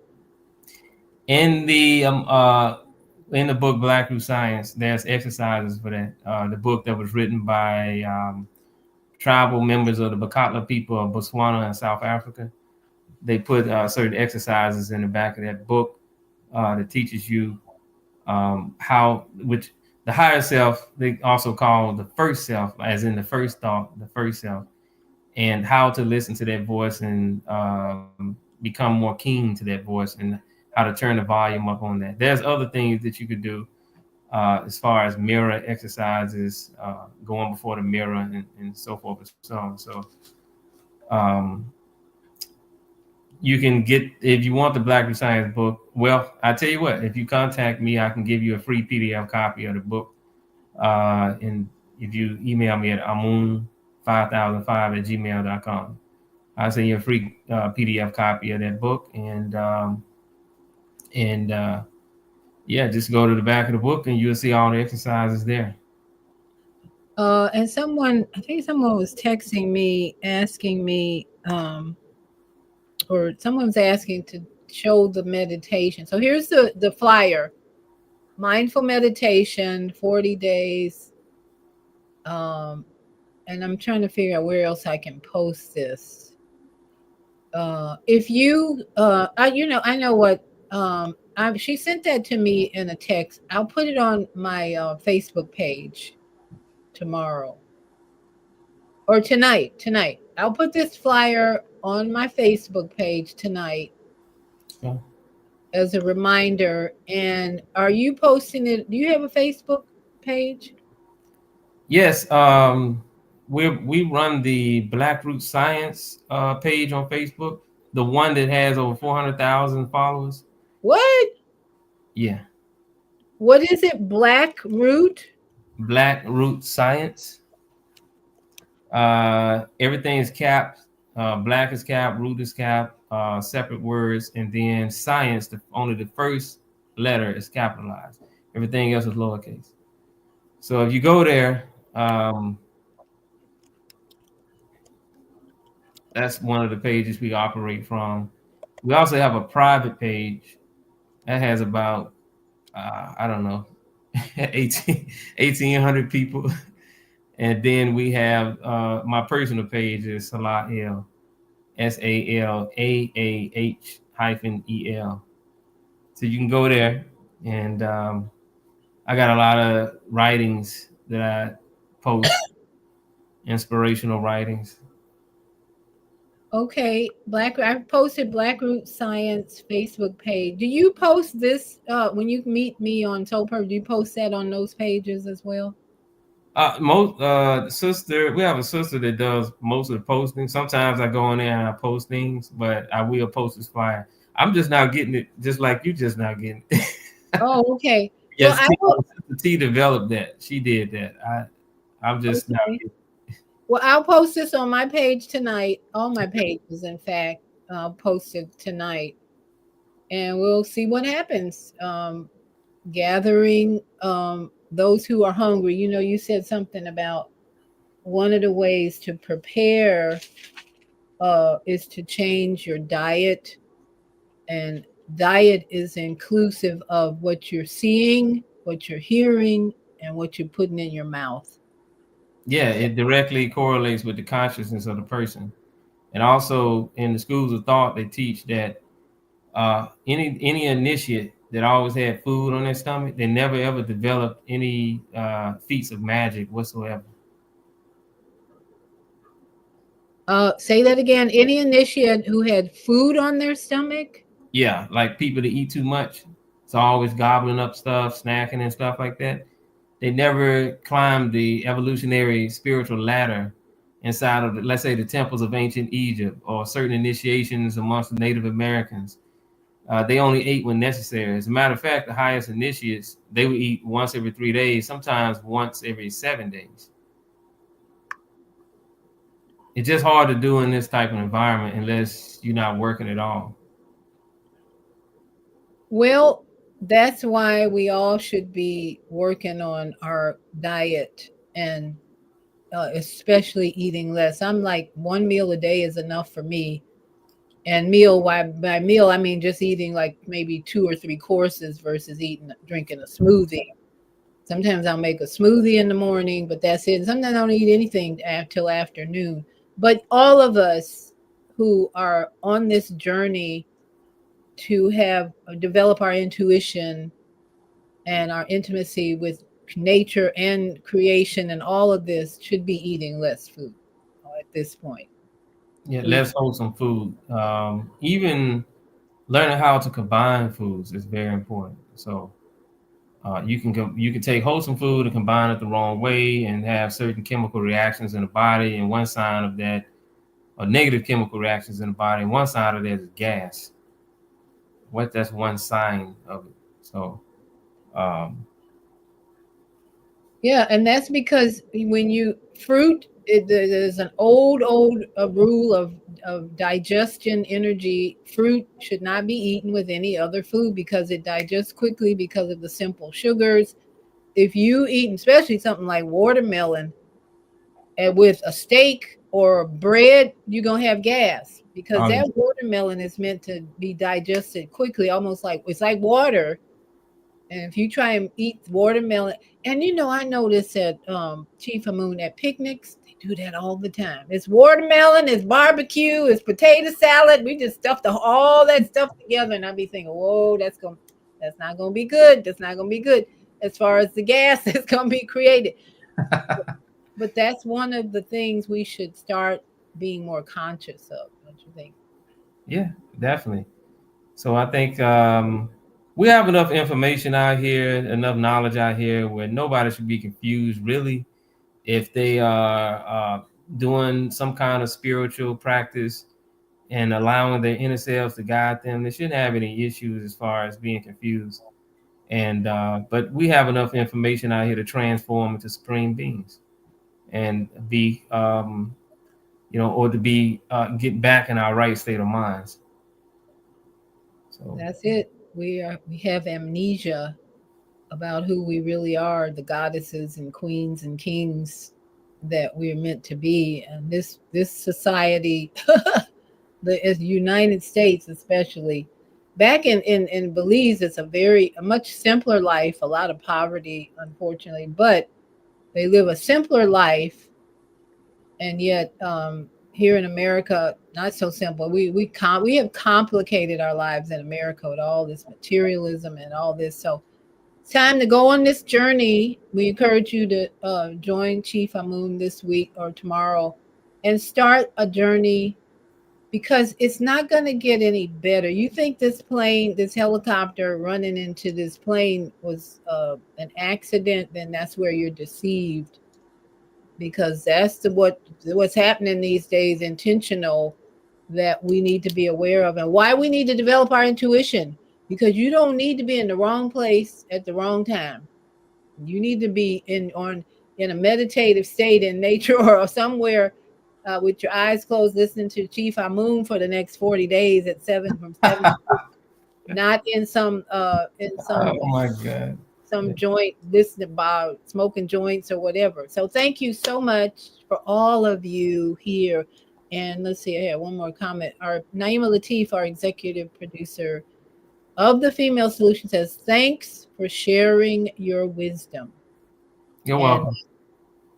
In the book Black Root Science, there's exercises for that. The book that was written by tribal members of the Bakatla people of Botswana and South Africa. They put certain exercises in the back of that book that teaches you which the higher self, they also call the first self, as in the first thought, the first self, and how to listen to that voice and become more keen to that voice, and how to turn the volume up on that. There's other things that you could do as far as mirror exercises, going before the mirror and so forth and so on. So you can get, if you want the Black Root Science book, well, I tell you what, if you contact me, I can give you a free PDF copy of the book. And if you email me at amun5005@gmail.com, I'll send you a free PDF copy of that book. And just go to the back of the book and you'll see all the exercises there. And I think someone was texting me, asking me, or someone was asking to show the meditation. So here's the flyer: mindful meditation, 40 days. And I'm trying to figure out where else I can post this. If you, I know what. She sent that to me in a text. I'll put it on my Facebook page tomorrow or tonight. I'll put this flyer on my Facebook page tonight. Yeah. as a reminder. And are you posting it? Do you have a Facebook page? Yes, we run the Black Root Science page on Facebook, the one that has over 400,000 followers. What? Yeah, What is it? Black Root? Black Root Science. Everything is capped. Black is capped, root is capped, separate words, and then science. Only the first letter is capitalized. Everything else is lowercase. So if you go there, that's one of the pages we operate from. We also have a private page that has about I don't know 1,800 people, and then we have my personal page is Salah L, SALAAH hyphen EL. So you can go there, and I got a lot of writings that I post, inspirational writings. Okay, I posted Black Root Science Facebook page. Do you post this when you meet me on Topper? Do you post that on those pages as well? Most sister, we have a sister that does most of the posting. Sometimes I go in there and I post things, but I will post this flyer. I'm just now getting it, just like you just now getting it. Oh, okay. Well, Yes, I T, will. Sister T developed that. She did that. I'm just now. Okay. Well, I'll post this on my page tonight. All my pages, in fact, I'll post it tonight, and we'll see what happens. Gathering those who are hungry. You know, you said something about one of the ways to prepare is to change your diet, and diet is inclusive of what you're seeing, what you're hearing, and what you're putting in your mouth. Yeah, it directly correlates with the consciousness of the person. And also in the schools of thought, they teach that any initiate that always had food on their stomach, they never ever developed any feats of magic whatsoever. Say that again. Any initiate who had food on their stomach? Yeah, like people that eat too much, it's always gobbling up stuff, snacking and stuff like that. They never climbed the evolutionary spiritual ladder inside of, let's say, the temples of ancient Egypt or certain initiations amongst the Native Americans. They only ate when necessary. As a matter of fact, the highest initiates, they would eat once every 3 days, sometimes once every 7 days. It's just hard to do in this type of environment unless you're not working at all. Well, that's why we all should be working on our diet and especially eating less. I'm like one meal a day is enough for me. And meal, why by meal I mean just eating like maybe two or three courses versus drinking a smoothie. Sometimes I'll make a smoothie in the morning, but that's it. Sometimes I don't eat anything till afternoon. But all of us who are on this journey to have develop our intuition and our intimacy with nature and creation and all of this should be eating less food at this point. Yeah, less wholesome food. Even learning how to combine foods is very important. So you can take wholesome food and combine it the wrong way and have certain chemical reactions in the body. And one sign of that, or negative chemical reactions in the body, and one side of that is gas. That's one sign of it. So um, Yeah, and that's because when you fruit, there's an old rule of digestion energy. Fruit should not be eaten with any other food because it digests quickly because of the simple sugars. If you eat, especially something like watermelon, and with a steak or bread, you're gonna have gas because oh, that watermelon is meant to be digested quickly, almost like it's like water. And if you try and eat watermelon, and you know, I notice at Chief Amun at picnics, they do that all the time. It's watermelon, it's barbecue, it's potato salad. We just stuffed all that stuff together, and I'd be thinking, whoa, that's not gonna be good. That's not gonna be good as far as the gas that's gonna be created. But that's one of the things we should start being more conscious of, don't you think? yeah, definitely. So I think we have enough information out here, enough knowledge out here where nobody should be confused, really, if they are doing some kind of spiritual practice and allowing their inner selves to guide them. They shouldn't have any issues as far as being confused. And but we have enough information out here to transform into supreme beings and be, or to be get back in our right state of minds. So That's it. We have amnesia about who we really are, the goddesses and queens and kings that we're meant to be. And this society, the United States especially, back in Belize, it's a much simpler life, a lot of poverty, unfortunately, but they live a simpler life. And yet here in America, not so simple. We have complicated our lives in America with all this materialism and all this. So it's time to go on this journey. We encourage you to join Chief Amun this week or tomorrow and start a journey, because it's not going to get any better. You think this helicopter running into this plane was an accident, then that's where you're deceived, because that's what's happening these days, intentional, that we need to be aware of, and why we need to develop our intuition, because you don't need to be in the wrong place at the wrong time. You need to be in a meditative state in nature or somewhere with your eyes closed, listening to Chief Amun for the next 40 days at 7 from 7 to 6, not in some oh my God. some joint, listening about smoking joints or whatever. So thank you so much for all of you here. And let's see, I have one more comment. Our Naima Latif, our executive producer of the Female Solution, says, thanks for sharing your wisdom. You're welcome.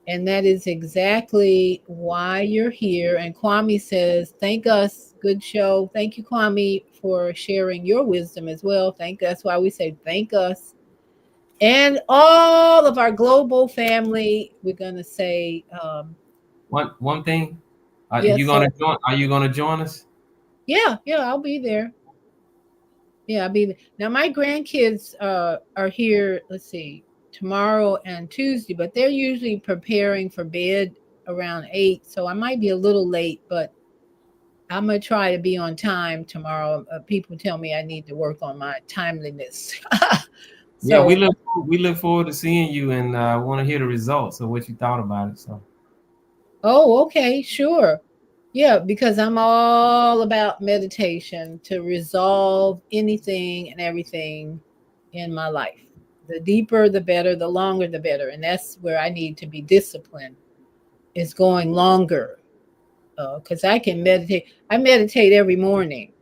And that is exactly why you're here. And Kwame says, thank us. Good show. Thank you, Kwame, for sharing your wisdom as well. That's why we say thank us. And all of our global family, we're going to say one thing. Are yes, you gonna join? Are you gonna join us? Yeah, I'll be there. Yeah, I'll be there. Now my grandkids are here, let's see, tomorrow and Tuesday, but they're usually preparing for bed around 8, so I might be a little late, but I'm gonna try to be on time tomorrow. People tell me I need to work on my timeliness. Yeah, we look forward to seeing you, and want to hear the results of what you thought about it. So. Oh, okay, sure. Yeah, because I'm all about meditation to resolve anything and everything in my life. The deeper, the better, the longer, the better. And that's where I need to be disciplined, is going longer. Because I can meditate. I meditate every morning.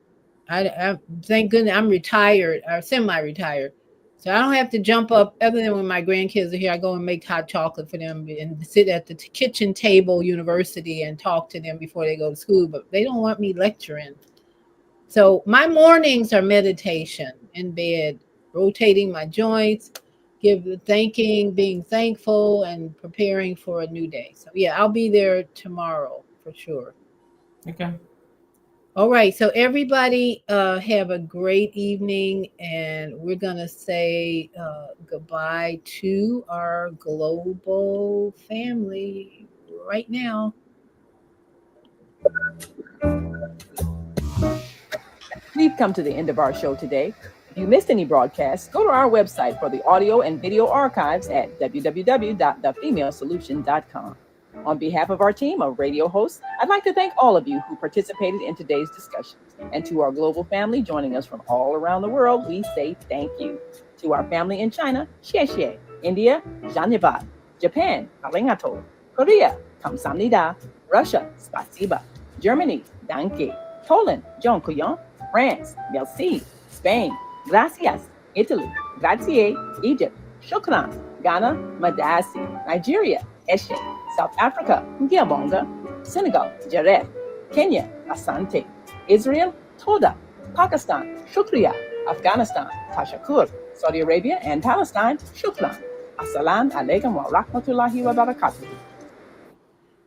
I thank goodness I'm retired or semi-retired, so I don't have to jump up. Other than when my grandkids are here, I go and make hot chocolate for them and sit at the kitchen table, university, and talk to them before they go to school. But they don't want me lecturing. So my mornings are meditation in bed, rotating my joints, being thankful, and preparing for a new day. So yeah, I'll be there tomorrow for sure. Okay. All right, so everybody have a great evening, and we're going to say goodbye to our global family right now. We've come to the end of our show today. If you missed any broadcasts, go to our website for the audio and video archives at www.thefemalesolution.com. On behalf of our team of radio hosts, I'd like to thank all of you who participated in today's discussions. And to our global family joining us from all around the world, we say thank you. To our family in China, xie xie. India, Dhanyavad. Japan, arigato. Korea, kamsamnida. Russia, spasiba. Germany, danke. Poland, dziękuję. France, merci. Spain, gracias. Italy, grazie. Egypt, shukran. Ghana, madasi. Nigeria, eshe. South Africa, Ngiyabonga. Senegal, Jaref. Kenya, Asante. Israel, Toda. Pakistan, Shukriya. Afghanistan, Tashakur. Saudi Arabia and Palestine, Shukran. Assalamu alaikum wa rahmatullahi wa barakatuh.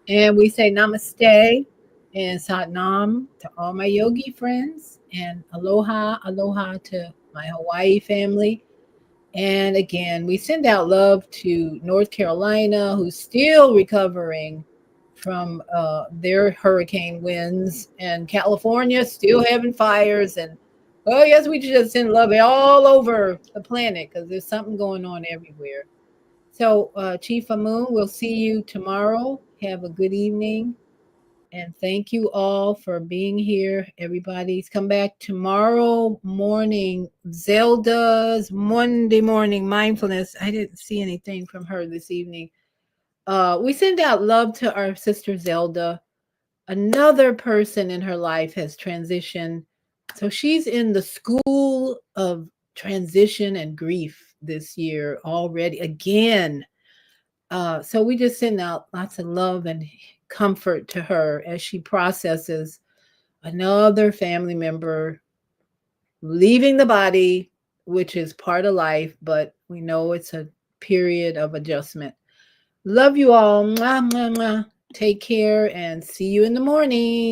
And we say namaste And Satnam to all my yogi friends, and aloha, aloha to my Hawaii family. And again, we send out love to North Carolina, who's still recovering from their hurricane winds, and California still having fires. And oh, yes, we just send love all over the planet because there's something going on everywhere. So, Chief Amun, we'll see you tomorrow. Have a good evening. And thank you all for being here. Everybody's come back tomorrow morning. Zelda's Monday morning mindfulness. I didn't see anything from her this evening. We send out love to our sister Zelda. Another person in her life has transitioned. So she's in the school of transition and grief this year already. Again, so we just send out lots of love and comfort to her as she processes another family member leaving the body, which is part of life, but we know it's a period of adjustment. Love you all. Mwah, mwah, mwah. Take care and see you in the morning.